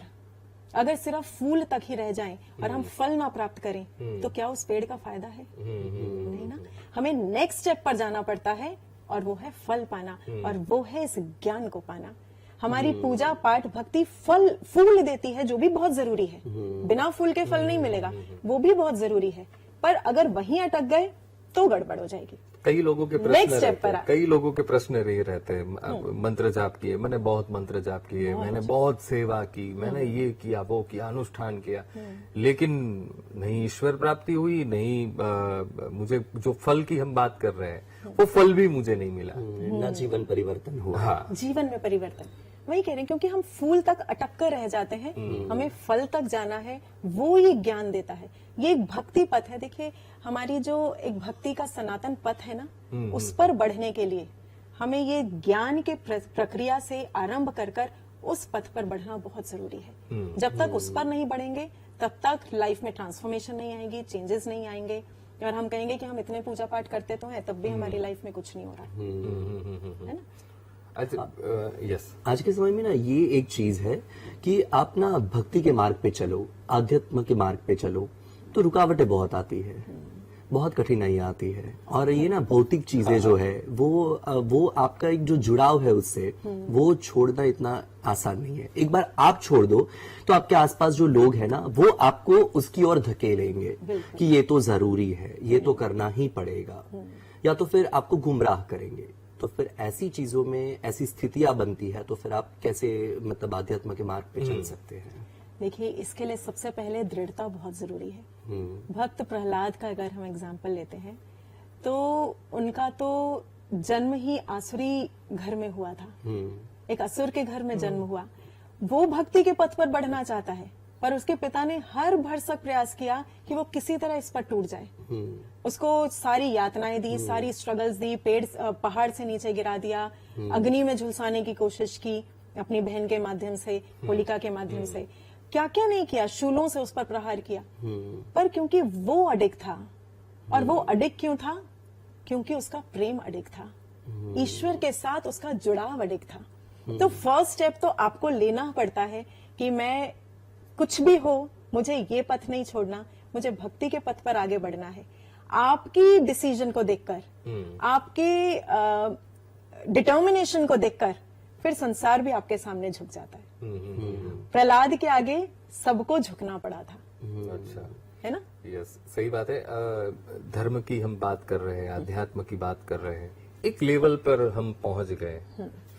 अगर सिर्फ फूल तक ही रह जाएं और हम फल ना प्राप्त करें, तो क्या उस पेड़ का फायदा है? नहीं ना। हमें नेक्स्ट स्टेप पर जाना पड़ता है, और वो है फल पाना, और वो है इस ज्ञान को पाना। हमारी पूजा पाठ भक्ति फूल देती है, जो भी बहुत जरूरी है। बिना फूल के फल नहीं मिलेगा, वो भी बहुत जरूरी है। पर अगर वहीं अटक गए तो गड़बड़ हो जाएगी। कई लोगों के Next प्रश्न step रहते पर हैं, कई लोगों के प्रश्न ये रहते हैं, मंत्र जाप किए, मैंने बहुत मंत्र जाप किए, मैंने बहुत सेवा की, मैंने ये किया वो किया, अनुष्ठान किया, लेकिन नहीं ईश्वर प्राप्ति हुई, नहीं मुझे जो फल की हम बात कर रहे हैं वो फल भी मुझे नहीं मिला, ना जीवन परिवर्तन हुआ। हाँ, जीवन में परिवर्तन वही कह रहे हैं, क्योंकि हम फूल तक अटक कर रह जाते हैं। हमें फल तक जाना है, वो ये ज्ञान देता है। ये एक भक्ति पथ है। देखिए, हमारी जो एक भक्ति का सनातन पथ है ना, उस पर बढ़ने के लिए हमें ये ज्ञान के प्रक्रिया से आरंभ कर कर उस पथ पर बढ़ना बहुत जरूरी है। जब तक उस पर नहीं बढ़ेंगे, तब तक लाइफ में ट्रांसफॉर्मेशन नहीं आएगी, चेंजेस नहीं आएंगे, और हम कहेंगे कि हम इतने पूजा पाठ करते तो हैं, तब भी हमारी लाइफ में कुछ नहीं हो रहा है ना। यस, आज के समय में ना ये एक चीज है कि आप ना भक्ति के मार्ग पे चलो, आध्यात्म के मार्ग पे चलो, तो रुकावटें बहुत आती है, बहुत कठिनाई आती है। और ये ना भौतिक चीजें जो है वो आपका एक जो जुड़ाव है उससे, वो छोड़ना इतना आसान नहीं है। एक बार आप छोड़ दो तो आपके आसपास जो लोग हैं ना, वो आपको उसकी ओर धकेलेंगे कि ये तो जरूरी है, ये तो करना ही पड़ेगा, या तो फिर आपको गुमराह करेंगे। तो फिर ऐसी चीजों में ऐसी स्थितियां बनती है, तो फिर आप कैसे मतलब आध्यात्म के मार्ग पे चल सकते हैं? देखिए, इसके लिए सबसे पहले दृढ़ता बहुत जरूरी है। भक्त प्रहलाद का अगर हम एग्जाम्पल लेते हैं, तो उनका तो जन्म ही आसुरी घर में हुआ था। एक असुर के घर में जन्म हुआ। वो भक्ति के पथ पर बढ़ना चाहता है, पर उसके पिता ने हर भरसक प्रयास किया कि वो किसी तरह इस पर टूट जाए। उसको सारी यातनाएं दी, सारी स्ट्रगल्स दी, पहाड़ से नीचे गिरा दिया, अग्नि में झुलसाने की कोशिश की अपनी बहन के माध्यम से, होलिका के माध्यम से, क्या क्या नहीं किया, शूलों से उस पर प्रहार किया। पर क्योंकि वो अडिग था, और वो अडिग क्यों था? क्योंकि उसका प्रेम अडिग था, ईश्वर के साथ उसका जुड़ाव अडिग था। तो फर्स्ट स्टेप तो आपको लेना पड़ता है कि मैं कुछ भी हो, मुझे ये पथ नहीं छोड़ना, मुझे भक्ति के पथ पर आगे बढ़ना है। आपकी डिसीजन को देखकर, आपके डिटर्मिनेशन को देखकर फिर संसार भी आपके सामने झुक जाता है। प्रहलाद के आगे सबको झुकना पड़ा था। अच्छा, है ना? यस, सही बात है। धर्म की हम बात कर रहे हैं, अध्यात्म की बात कर रहे हैं, एक लेवल पर हम पहुंच गए,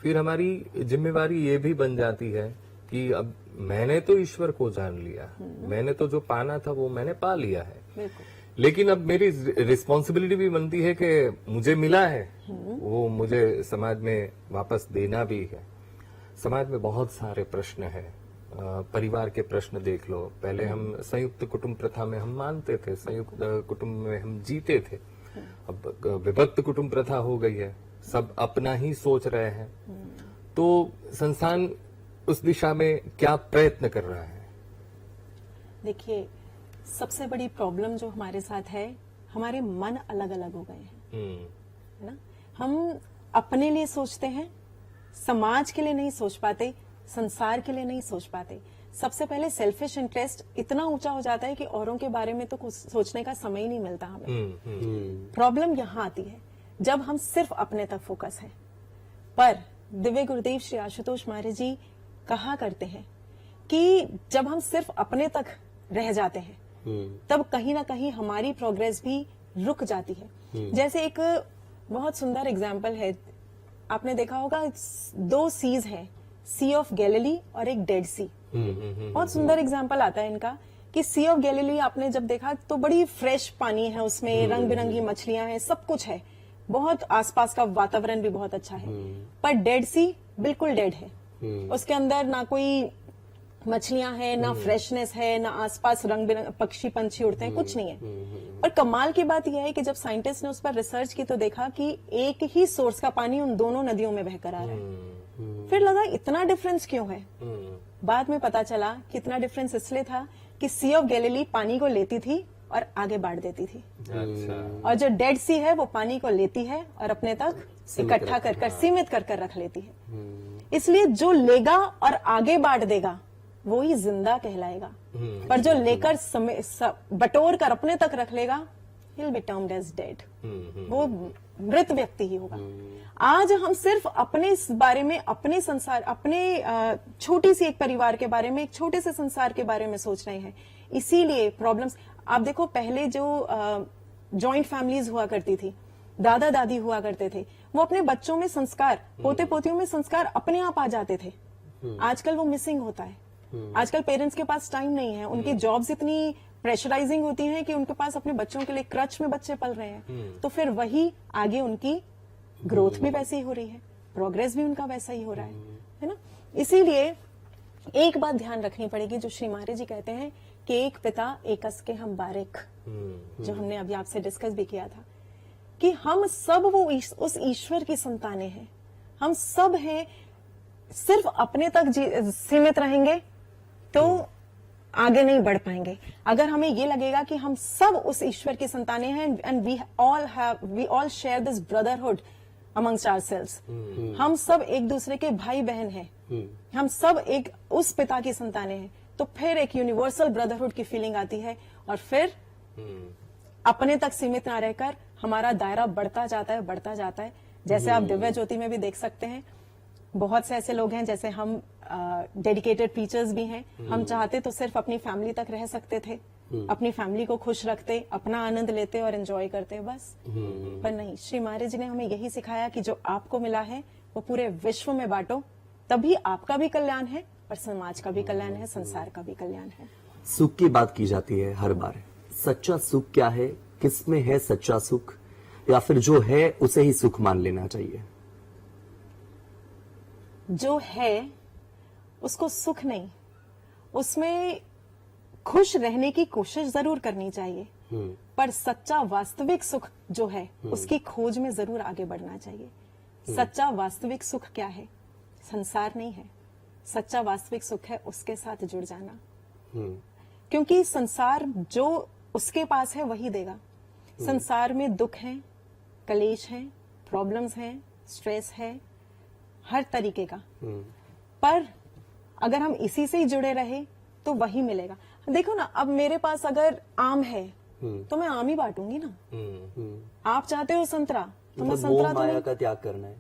फिर हमारी जिम्मेवारी ये भी बन जाती है कि अब मैंने तो ईश्वर को जान लिया, मैंने तो जो पाना था वो मैंने पा लिया है, लेकिन अब मेरी रिस्पॉन्सिबिलिटी भी बनती है कि मुझे मिला है वो मुझे समाज में वापस देना भी है। समाज में बहुत सारे प्रश्न हैं। परिवार के प्रश्न देख लो, पहले हम संयुक्त कुटुंब प्रथा में हम मानते थे, संयुक्त कुटुंब में हम जीते थे, अब विभक्त कुटुंब प्रथा हो गई है, सब अपना ही सोच रहे हैं। तो संस्थान उस दिशा में क्या प्रयत्न कर रहा है? देखिए, सबसे बड़ी प्रॉब्लम जो हमारे साथ है, हमारे मन अलग अलग हो गए हैं, है ना? हम अपने लिए सोचते हैं, समाज के लिए नहीं सोच पाते, संसार के लिए नहीं सोच पाते। सबसे पहले सेल्फिश इंटरेस्ट इतना ऊंचा हो जाता है कि औरों के बारे में तो कुछ सोचने का समय ही नहीं मिलता हमें। प्रॉब्लम यहाँ आती है जब हम सिर्फ अपने तक फोकस है। पर दिव्य गुरुदेव श्री आशुतोष महाराज जी कहा करते हैं कि जब हम सिर्फ अपने तक रह जाते हैं, तब कहीं ना कहीं हमारी प्रोग्रेस भी रुक जाती है। जैसे एक बहुत सुंदर एग्जाम्पल है, आपने देखा होगा, 2 सीज हैं, सी ऑफ गैलिली और एक डेड सी। बहुत सुंदर एग्जाम्पल आता है इनका कि सी ऑफ गैलिली आपने जब देखा तो बड़ी फ्रेश पानी है, उसमें रंग बिरंगी मछलियां हैं, सब कुछ है, बहुत आसपास का वातावरण भी बहुत अच्छा है। पर डेड सी बिल्कुल डेड है, उसके अंदर ना कोई मछलियां हैं, ना फ्रेशनेस है, ना आसपास रंग बिरंग पक्षी पंछी उड़ते हैं, कुछ नहीं है। पर कमाल की बात यह है कि जब साइंटिस्ट ने उस पर रिसर्च की तो देखा कि एक ही सोर्स का पानी उन दोनों नदियों में बहकर आ रहा है। फिर लगा इतना डिफरेंस क्यों है? बाद में पता चला कि इतना डिफरेंस इसलिए था कि सी ऑफ गैलिली पानी को लेती थी और आगे बांट देती थी, अच्छा। और जो डेड सी है वो पानी को लेती है और अपने तक इकट्ठा कर कर सीमित कर कर रख लेती है। इसलिए जो लेगा और आगे बांट देगा वो ही जिंदा कहलाएगा, पर जो लेकर बटोर कर अपने तक रख लेगा, he'll be termed as dead, वो मृत व्यक्ति ही होगा। आज हम सिर्फ अपने इस बारे में, अपने संसार, अपने छोटी सी एक परिवार के बारे में, एक छोटे से संसार के बारे में सोच रहे हैं, इसीलिए प्रॉब्लम्स। आप देखो पहले जो जॉइंट फैमिलीज हुआ करती थी, दादा दादी हुआ करते थे, वो अपने बच्चों में संस्कार, पोते पोतियों में संस्कार अपने आप आ जाते थे। आजकल वो मिसिंग होता है। आजकल पेरेंट्स के पास टाइम नहीं है, उनकी जॉब्स इतनी प्रेशराइजिंग होती हैं कि उनके पास अपने बच्चों के लिए क्रच में बच्चे पल रहे हैं, तो फिर वही आगे उनकी ग्रोथ भी वैसी ही हो रही है, प्रोग्रेस भी उनका वैसा ही हो रहा है ना। इसीलिए एक बात ध्यान रखनी पड़ेगी, जो श्री महाराज जी कहते हैं कि एक पिता एकस के हम बारिक, जो हमने अभी आपसे डिस्कस भी किया था, कि हम सब वो उस ईश्वर की संतानें हैं, हम सब हैं। सिर्फ अपने तक सीमित रहेंगे तो आगे नहीं बढ़ पाएंगे। अगर हमें ये लगेगा कि हम सब उस ईश्वर की संतानें हैं, and we all share this brotherhood amongst ourselves, हम सब एक दूसरे के भाई बहन हैं, हम सब एक उस पिता की संतानें हैं, तो फिर एक यूनिवर्सल ब्रदरहुड की फीलिंग आती है, और फिर अपने तक सीमित ना रहकर हमारा दायरा बढ़ता जाता है, बढ़ता जाता है। जैसे आप दिव्य ज्योति में भी देख सकते हैं, बहुत से ऐसे लोग हैं, जैसे हम डेडिकेटेड टीचर्स भी हैं, हम चाहते तो सिर्फ अपनी फैमिली तक रह सकते थे, अपनी फैमिली को खुश रखते, अपना आनंद लेते और एंजॉय करते बस, पर नहीं। श्री महाराज जी ने हमें यही सिखाया कि जो आपको मिला है वो पूरे विश्व में बांटो, तभी आपका भी कल्याण है और समाज का भी कल्याण है, संसार का भी कल्याण है। सुख की बात की जाती है हर बार, सच्चा सुख क्या है, किसमें है सच्चा सुख, या फिर जो है उसे ही सुख मान लेना चाहिए? जो है उसको सुख नहीं, उसमें खुश रहने की कोशिश जरूर करनी चाहिए, पर सच्चा वास्तविक सुख जो है उसकी खोज में जरूर आगे बढ़ना चाहिए। सच्चा वास्तविक सुख क्या है? संसार नहीं है। सच्चा वास्तविक सुख है उसके साथ जुड़ जाना, क्योंकि संसार जो उसके पास है वही देगा। संसार में दुख है, कलेश है, प्रॉब्लम्स है, स्ट्रेस है, हर तरीके का, पर अगर हम इसी से ही जुड़े रहे तो वही मिलेगा। देखो ना, अब मेरे पास अगर आम है तो मैं आम ही बांटूंगी ना। आप चाहते हो संतरा तो मैं संतरा, मोह माया का त्याग करना है,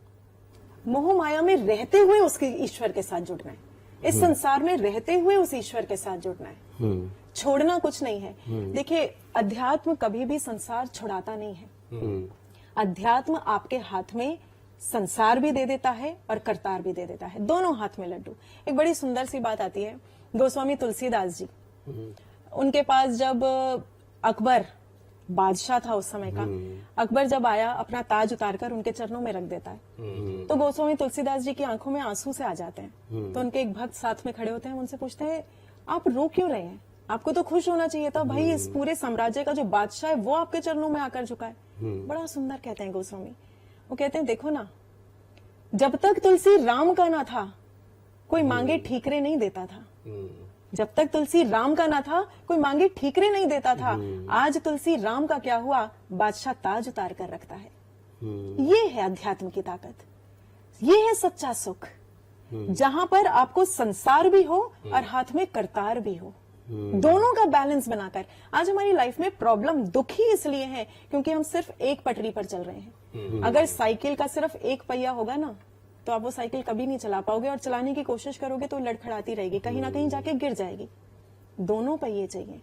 मोह माया में रहते हुए उसके ईश्वर के साथ जुड़ना है, इस संसार में रहते हुए उस ईश्वर के साथ जुड़ना है, छोड़ना कुछ नहीं है। देखिए, अध्यात्म कभी भी संसार छुड़ाता नहीं है। अध्यात्म आपके हाथ में संसार भी दे देता है और करतार भी दे देता है, दोनों हाथ में लड्डू। एक बड़ी सुंदर सी बात आती है, गोस्वामी तुलसीदास जी, उनके पास जब अकबर बादशाह था उस समय का, अकबर जब आया अपना ताज उतारकर उनके चरणों में रख देता है, तो गोस्वामी तुलसीदास जी की आंखों में आंसू से आ जाते हैं। तो उनके एक भक्त साथ में खड़े होते हैं, उनसे पूछते हैं आप रो क्यों रहे हैं, आपको तो खुश होना चाहिए था भाई, इस पूरे साम्राज्य का जो बादशाह है वो आपके चरणों में आकर झुका है। बड़ा सुंदर कहते हैं गोस्वामी, वो कहते हैं देखो ना, जब तक तुलसी राम का ना था कोई मांगे ठीकरे नहीं देता था, जब तक तुलसी राम का ना था कोई मांगे ठीकरे नहीं देता था। आज तुलसी राम का क्या हुआ, बादशाह ताज उतार कर रखता है। ये है अध्यात्म की ताकत, ये है सच्चा सुख, जहां पर आपको संसार भी हो और हाथ में करतार भी हो, दोनों का बैलेंस बनाकर। आज हमारी लाइफ में प्रॉब्लम, दुख ही इसलिए है क्योंकि हम सिर्फ एक पटरी पर चल रहे हैं। अगर साइकिल का सिर्फ एक पहिया होगा ना, तो आप वो साइकिल कभी नहीं चला पाओगे, और चलाने की कोशिश करोगे तो लड़खड़ाती रहेगी, कहीं ना कहीं जाके गिर जाएगी। दोनों पहिए चाहिए।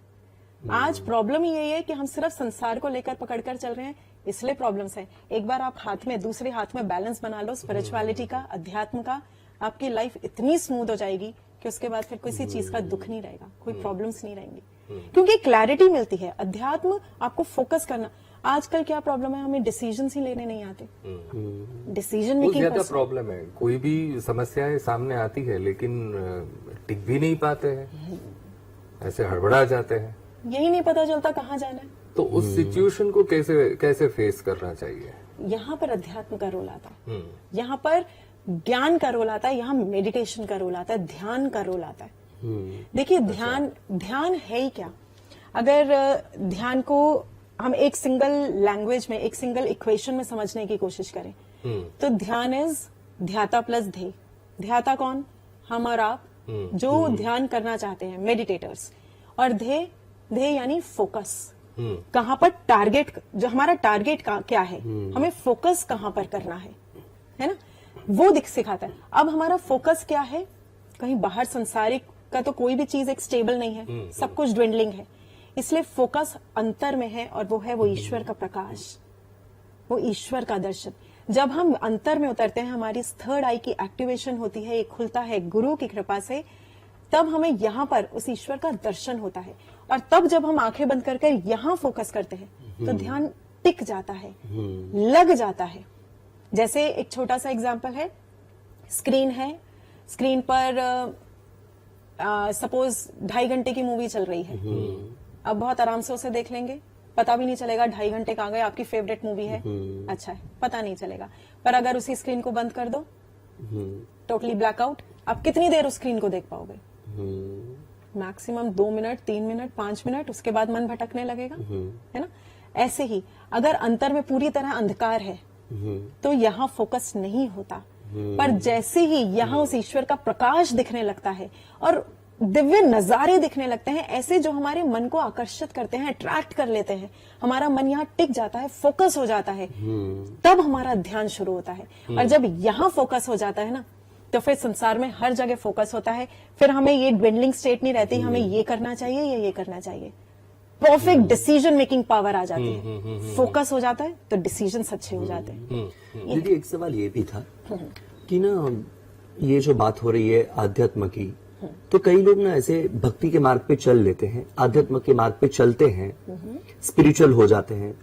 आज प्रॉब्लम यही है कि हम सिर्फ संसार को लेकर पकड़कर चल रहे हैं, इसलिए प्रॉब्लम्स है। एक बार आप हाथ में, दूसरे हाथ में बैलेंस बना लो स्पिरिचुअलिटी का, अध्यात्म का, आपकी लाइफ इतनी स्मूथ हो जाएगी कि उसके बाद फिर किसी चीज का दुख नहीं रहेगा, कोई प्रॉब्लम्स नहीं रहेंगी, क्योंकि क्लैरिटी मिलती है। अध्यात्म आपको फोकस करना। आजकल क्या प्रॉब्लम है, हमें डिसीजंस ही लेने नहीं आते, डिसीजन मेकिंग ज्यादा प्रॉब्लम है। कोई भी समस्याएं सामने आती है लेकिन टिक भी नहीं पाते हैं, ऐसे हड़बड़ा जाते हैं, यही नहीं पता चलता कहाँ जाना है। तो उस सिचुएशन को कैसे फेस करना चाहिए? यहाँ पर अध्यात्म का रोल आता है, यहाँ पर ज्ञान का रोल आता है, यहाँ मेडिटेशन का रोल आता है, ध्यान का रोल आता है। देखिए ध्यान है ही क्या? अगर ध्यान को हम एक सिंगल लैंग्वेज में, एक सिंगल इक्वेशन में समझने की कोशिश करें तो ध्यान इज ध्याता प्लस ध्येय। ध्याता कौन? हम और आप जो ध्यान करना चाहते हैं, मेडिटेटर्स। और ध्येय यानी फोकस। कहां पर टारगेट, जो हमारा टारगेट क्या है, हमें फोकस कहां पर करना है ना, वो सिखाता है। अब हमारा फोकस क्या है? कहीं बाहर संसारिक का तो कोई भी चीज एक स्टेबल नहीं है, सब कुछ ड्विंडलिंग है। इसलिए फोकस अंतर में है, और वो है वो ईश्वर का प्रकाश, वो ईश्वर का दर्शन। जब हम अंतर में उतरते हैं, हमारी थर्ड आई की एक्टिवेशन होती है, ये खुलता है गुरु की कृपा से, तब हमें यहाँ पर उस ईश्वर का दर्शन होता है। और तब जब हम आंखें बंद करके यहाँ फोकस करते हैं तो ध्यान टिक जाता है, लग जाता है। जैसे एक छोटा सा एग्जांपल है, स्क्रीन है, स्क्रीन पर सपोज 2.5 घंटे की मूवी चल रही है। अब बहुत आराम से उसे देख लेंगे, पता भी नहीं चलेगा 2.5 घंटे कहाँ गए। आपकी फेवरेट मूवी है, अच्छा है, पता नहीं चलेगा। पर अगर उसी स्क्रीन को बंद कर दो, टोटली ब्लैकआउट, आप कितनी देर उस स्क्रीन को देख पाओगे? मैक्सिमम 2 मिनट, 3 मिनट, 5 मिनट, उसके बाद मन भटकने लगेगा, है ना। ऐसे ही अगर अंतर में पूरी तरह अंधकार है तो यहाँ फोकस नहीं होता। पर जैसे ही यहाँ उस ईश्वर का प्रकाश दिखने लगता है और दिव्य नजारे दिखने लगते हैं, ऐसे जो हमारे मन को आकर्षित करते हैं, अट्रैक्ट कर लेते हैं, हमारा मन यहाँ टिक जाता है, फोकस हो जाता है, तब हमारा ध्यान शुरू होता है। और जब यहाँ फोकस हो जाता है ना, तो फिर संसार में हर जगह फोकस होता है। फिर हमें ये ड्विंडलिंग स्टेट नहीं रहती, हमें ये करना चाहिए या ये करना चाहिए। परफेक्ट डिसीजन मेकिंग पावर आ जाती है। फोकस हो जाता है तो डिसीजन अच्छे हो जाते हैं। दीदी एक सवाल ये भी था कि ना, ये जो बात हो रही है आध्यात्म की, तो कई लोग ना ऐसे भक्ति के मार्ग पे चल लेते हैं, आध्यात्म के मार्ग पे चलते हैं, स्पिरिचुअल हो जाते हैं,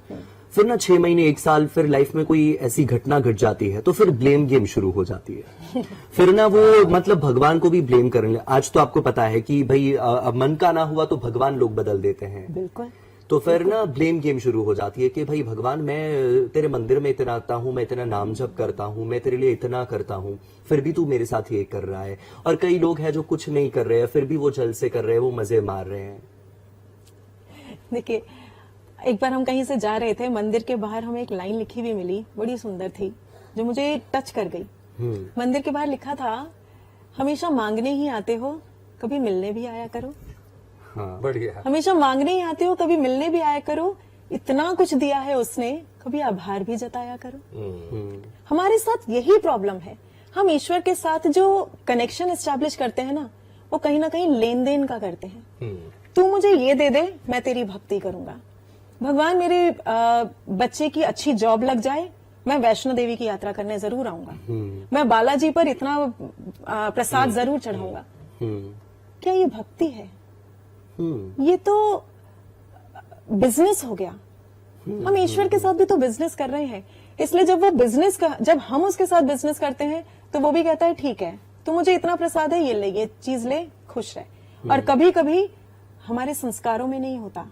फिर ना 6 महीने 1 साल फिर लाइफ में कोई ऐसी घटना घट जाती है तो फिर ब्लेम गेम शुरू हो जाती है। फिर ना वो मतलब भगवान को भी ब्लेम करेंगे। आज तो आपको पता है कि भाई मन का ना हुआ तो भगवान लोग बदल देते हैं। बिल्कुल। तो फिर ना ब्लेम गेम शुरू हो जाती है कि भाई भगवान, मैं तेरे मंदिर में इतना आता हूँ, मैं इतना नाम जप करता हूँ, मैं तेरे लिए इतना करता हूँ, फिर भी तू मेरे साथ ये कर रहा है। और कई लोग हैं जो कुछ नहीं कर रहे हैं, फिर भी वो जल से कर रहे हैं, वो मजे मार रहे हैं। देखिए, एक बार हम कहीं से जा रहे थे, मंदिर के बाहर हमें एक लाइन लिखी हुई मिली, बड़ी सुंदर थी, जो मुझे टच कर गई। मंदिर के बाहर लिखा था, हमेशा मांगने ही आते हो, कभी मिलने भी आया करो। हाँ, बढ़िया। हमेशा मांगने ही आते हो, कभी मिलने भी आया करो। इतना कुछ दिया है उसने, कभी आभार भी जताया करो। हमारे साथ यही प्रॉब्लम है। हम ईश्वर के साथ जो कनेक्शन एस्टैब्लिश करते हैं ना, वो कहीं ना कहीं लेन देन का करते हैं। तू मुझे ये दे दे, मैं तेरी भक्ति करूंगा। भगवान, मेरे बच्चे की अच्छी जॉब लग जाए, मैं वैष्णो देवी की यात्रा करने जरूर आऊंगा। मैं बालाजी पर इतना प्रसाद जरूर चढ़ाऊंगा। क्या ये भक्ति है? ये तो बिजनेस हो गया। हम ईश्वर के साथ भी तो बिजनेस कर रहे हैं। इसलिए जब हम उसके साथ बिजनेस करते हैं तो वो भी कहता है, ठीक है, तू मुझे इतना प्रसाद है, ये चीज ले, खुश रह। और कभी कभी हमारे संस्कारों में नहीं होता,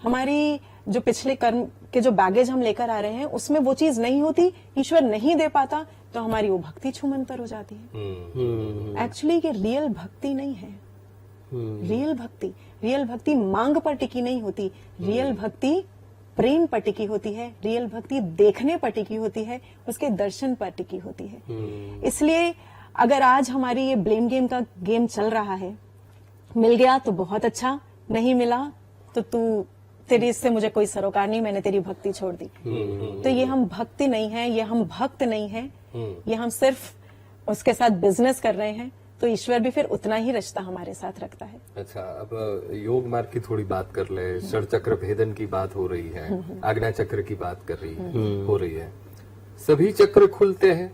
हमारी जो पिछले कर्म के जो बैगेज हम लेकर आ रहे हैं उसमें वो चीज नहीं होती, ईश्वर नहीं दे पाता, तो हमारी वो भक्ति छूमंतर हो जाती है। एक्चुअली ये रियल भक्ति नहीं है। रियल भक्ति मांग पर टिकी नहीं होती। रियल भक्ति प्रेम पर टिकी होती है। रियल भक्ति देखने पर टिकी होती है, उसके दर्शन पर टिकी होती है। इसलिए अगर आज हमारी ये ब्लेम गेम का गेम चल रहा है, मिल गया तो बहुत अच्छा, नहीं मिला तो तेरी इससे मुझे कोई सरोकार नहीं, मैंने तेरी भक्ति छोड़ दी। तो ये हम भक्ति नहीं है, ये हम भक्त नहीं है, ये हम सिर्फ उसके साथ बिजनेस कर रहे हैं। तो ईश्वर भी फिर उतना ही रिश्ता हमारे साथ रखता है। अच्छा, अब योग मार्ग की थोड़ी बात कर ले। षड चक्र भेदन की बात हो रही है, आज्ञा चक्र की बात हो रही है। सभी चक्र खुलते हैं?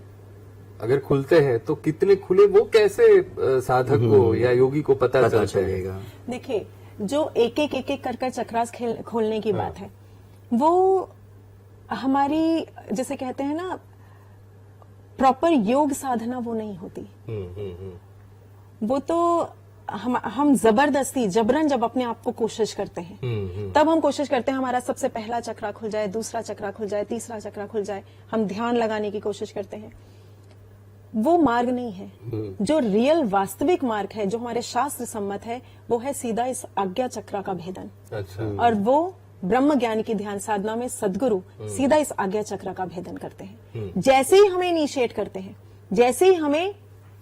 अगर खुलते हैं तो कितने खुले, वो कैसे साधक को या योगी को पता चलेगा? देखिए, जो एक एक कर चक्रास खोलने की बात है, वो हमारी जैसे कहते हैं ना, प्रॉपर योग साधना वो नहीं होती। वो तो हम जबरदस्ती जबरन जब अपने आप को कोशिश करते हैं, तब हम कोशिश करते हैं हमारा सबसे पहला चक्रा खुल जाए, दूसरा चक्रा खुल जाए, तीसरा चक्रा खुल जाए, हम ध्यान लगाने की कोशिश करते हैं। वो मार्ग नहीं है। जो रियल वास्तविक मार्ग है, जो हमारे शास्त्र सम्मत है, वो है सीधा इस आज्ञा चक्र का भेदन। अच्छा। और वो ब्रह्म ज्ञान की ध्यान साधना में सदगुरु सीधा इस आज्ञा चक्र का भेदन करते हैं। जैसे ही हमें इनिशिएट करते हैं, जैसे ही हमें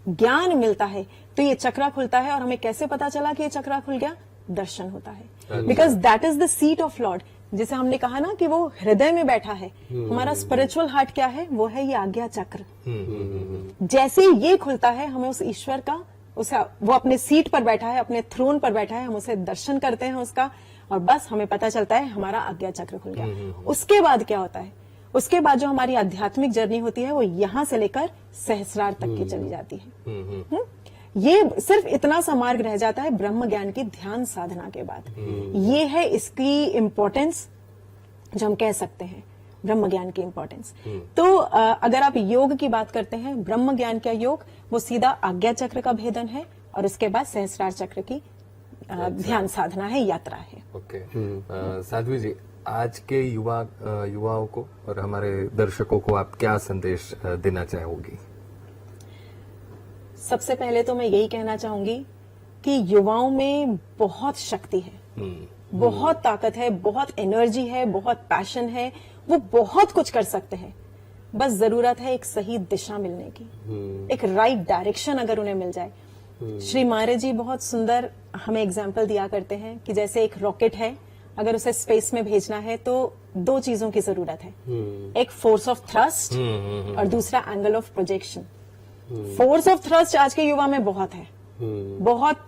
ज्ञान मिलता है, तो ये चक्रा खुलता है। और हमें कैसे पता चला कि ये चक्रा खुल गया? दर्शन होता है। Because that is the seat of Lord. जिसे हमने कहा ना कि वो हृदय में बैठा है। हमारा स्पिरिचुअल हार्ट क्या है? वो है ये आज्ञा चक्र। जैसे ही ये खुलता है, हमें उस ईश्वर का, उसे, वो अपने सीट पर बैठा है, अपने थ्रोन पर बैठा है, हम उसे दर्शन करते हैं उसका, और बस हमें पता चलता है हमारा आज्ञा चक्र खुल गया। उसके बाद क्या होता है? उसके बाद जो हमारी आध्यात्मिक जर्नी होती है, वो यहां से लेकर सहस्रार तक की चली जाती है। ये सिर्फ इतना सा मार्ग रह जाता है ब्रह्म ज्ञान की ध्यान साधना के बाद। ये है इसकी इम्पोर्टेंस, जो हम कह सकते हैं ब्रह्म ज्ञान की इम्पोर्टेंस। तो अगर आप योग की बात करते हैं, ब्रह्म ज्ञान का योग वो सीधा आज्ञा चक्र का भेदन है, और उसके बाद सहस्रार चक्र की ध्यान साधना है, यात्रा है। ओके। साध्वी जी, आज के युवाओं को और हमारे दर्शकों को आप क्या संदेश देना चाहोगी? सबसे पहले तो मैं यही कहना चाहूंगी कि युवाओं में बहुत शक्ति है, बहुत ताकत है, बहुत एनर्जी है, बहुत पैशन है। वो बहुत कुछ कर सकते हैं। बस जरूरत है एक सही दिशा मिलने की, एक राइट डायरेक्शन अगर उन्हें मिल जाए। श्री महाराज जी बहुत सुंदर हमें एग्जाम्पल दिया करते हैं कि जैसे एक रॉकेट है, अगर उसे स्पेस में भेजना है तो दो चीजों की जरूरत है, एक फोर्स ऑफ थ्रस्ट और दूसरा angle of projection. Force of thrust आज के युवा में बहुत है, बहुत।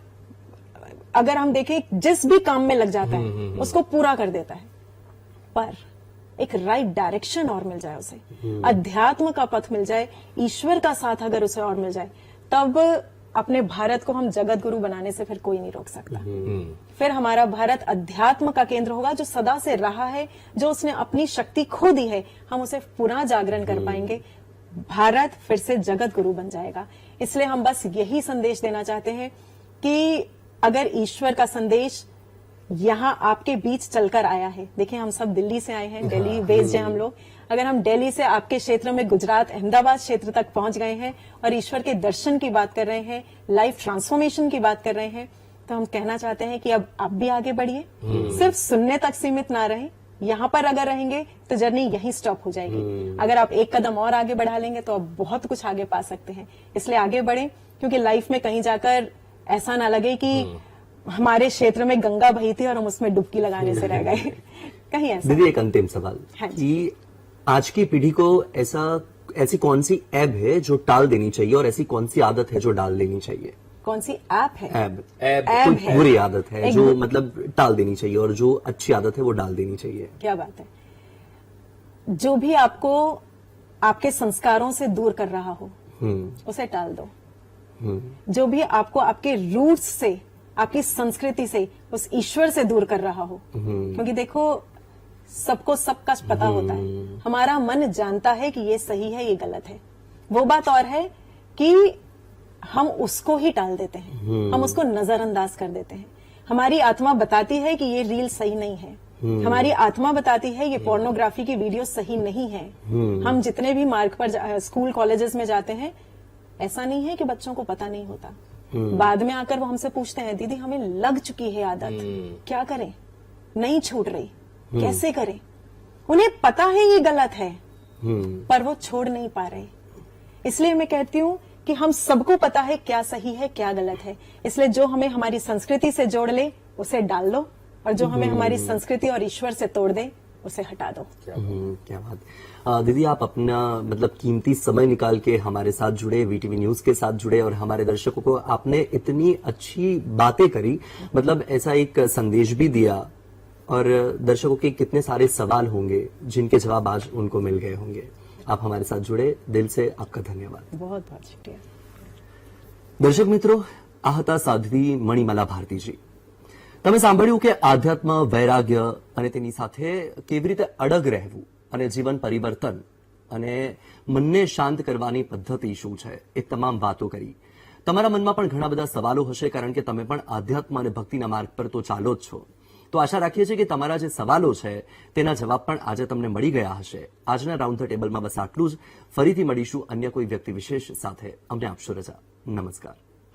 अगर हम देखें, जिस भी काम में लग जाता है उसको पूरा कर देता है, पर एक राइट डायरेक्शन और मिल जाए उसे, अध्यात्म का पथ मिल जाए, ईश्वर का साथ अगर उसे और मिल जाए, तब अपने भारत को हम जगत गुरु बनाने से फिर कोई नहीं रोक सकता। फिर हमारा भारत अध्यात्म का केंद्र होगा, जो सदा से रहा है, जो उसने अपनी शक्ति खो दी है, हम उसे पुनः जागरण कर पाएंगे। भारत फिर से जगत गुरु बन जाएगा। इसलिए हम बस यही संदेश देना चाहते हैं कि अगर ईश्वर का संदेश यहाँ आपके बीच चलकर आया है, देखिए हम सब दिल्ली से आए हैं, दिल्ली बेस्ड हैं हम लोग। अगर हम दिल्ली से आपके क्षेत्र में गुजरात, अहमदाबाद क्षेत्र तक पहुंच गए हैं और ईश्वर के दर्शन की बात कर रहे हैं, लाइफ ट्रांसफॉर्मेशन की बात कर रहे हैं, तो हम कहना चाहते हैं कि अब आप भी आगे बढ़िए। सिर्फ सुनने तक सीमित ना रहें। यहाँ पर अगर रहेंगे तो जर्नी यहीं स्टॉप हो जाएगी। अगर आप एक कदम और आगे बढ़ा लेंगे तो आप बहुत कुछ आगे पा सकते हैं। इसलिए आगे बढ़ें, क्योंकि लाइफ में कहीं जाकर ऐसा ना लगे कि हमारे क्षेत्र में गंगा बही थी और हम उसमें डुबकी लगाने से रह गए। कहीं ऐसा। दीदी, एक अंतिम सवाल कि आज की पीढ़ी को ऐसी कौन सी ऐप है जो टाल देनी चाहिए, और ऐसी कौन सी आदत है जो डाल देनी चाहिए? कौन सी ऐप है? ऐप कोई बुरी आदत है जो मतलब टाल देनी चाहिए, और जो अच्छी आदत है वो डाल देनी चाहिए। क्या बात है। जो भी आपको आपके संस्कारों से दूर कर रहा हो उसे टाल दो। जो भी आपको आपके रूट्स से, आपकी संस्कृति से, उस ईश्वर से दूर कर रहा हो, क्योंकि देखो सबको सबका पता होता है। हमारा मन जानता है कि ये सही है, ये गलत है। वो बात और है कि हम उसको ही टाल देते हैं, हम उसको नजरअंदाज कर देते हैं। हमारी आत्मा बताती है कि ये रील सही नहीं है, हमारी आत्मा बताती है ये पोर्नोग्राफी की वीडियो सही नहीं है। हम जितने भी मार्ग पर स्कूल कॉलेजेस में जाते हैं, ऐसा नहीं है कि बच्चों को पता नहीं होता। बाद में आकर वो हमसे पूछते हैं, दीदी हमें लग चुकी है आदत, क्या करें, नहीं छूट रही, कैसे करें। उन्हें पता है ये गलत है, पर वो छोड़ नहीं पा रहे। इसलिए मैं कहती हूँ कि हम सबको पता है क्या सही है क्या गलत है। इसलिए जो हमें हमारी संस्कृति से जोड़ ले उसे डाल लो, और जो हमें हमारी संस्कृति और ईश्वर से तोड़ दे उसे हटा दो। क्या बात। दीदी, आप अपना मतलब कीमती समय निकाल के हमारे साथ जुड़े, वीटीवी न्यूज के साथ जुड़े, और हमारे दर्शकों को आपने इतनी अच्छी बातें करी, मतलब ऐसा एक संदेश भी दिया, और दर्शकों के कितने सारे सवाल होंगे जिनके जवाब आज उनको मिल गए होंगे। आप हमारे साथ जुड़े, दिल से आपका धन्यवाद। बहुत बहुत शुक्रिया। દર્શક મિત્રો, આ હતા સાધ્વી મણિમાલા ભારતીજી। તમે સાંભળ્યું કે આધ્યાત્મ, વૈરાગ્ય અને તેની સાથે કેવી રીતે અડગ રહેવું અને જીવન પરિવર્તન અને મનને શાંત કરવાની પદ્ધતિ શું છે, એ તમામ વાતો કરી। તમારા મનમાં પણ ઘણા બધા સવાલો હશે, કારણ કે તમે પણ આધ્યાત્મ અને ભક્તિના માર્ગ પર તો ચાલો જ છો। તો આશા રાખીએ છીએ કે તમારા જે સવાલો છે તેના જવાબ પણ આજે તમને મળી ગયા હશે. આજના રાઉન્ડ ધ ટેબલમાં બસ આટલું જ. ફરીથી મળીશું અન્ય કોઈ વ્યક્તિ વિશેષ સાથે. અમને આપશો રજા. નમસ્કાર.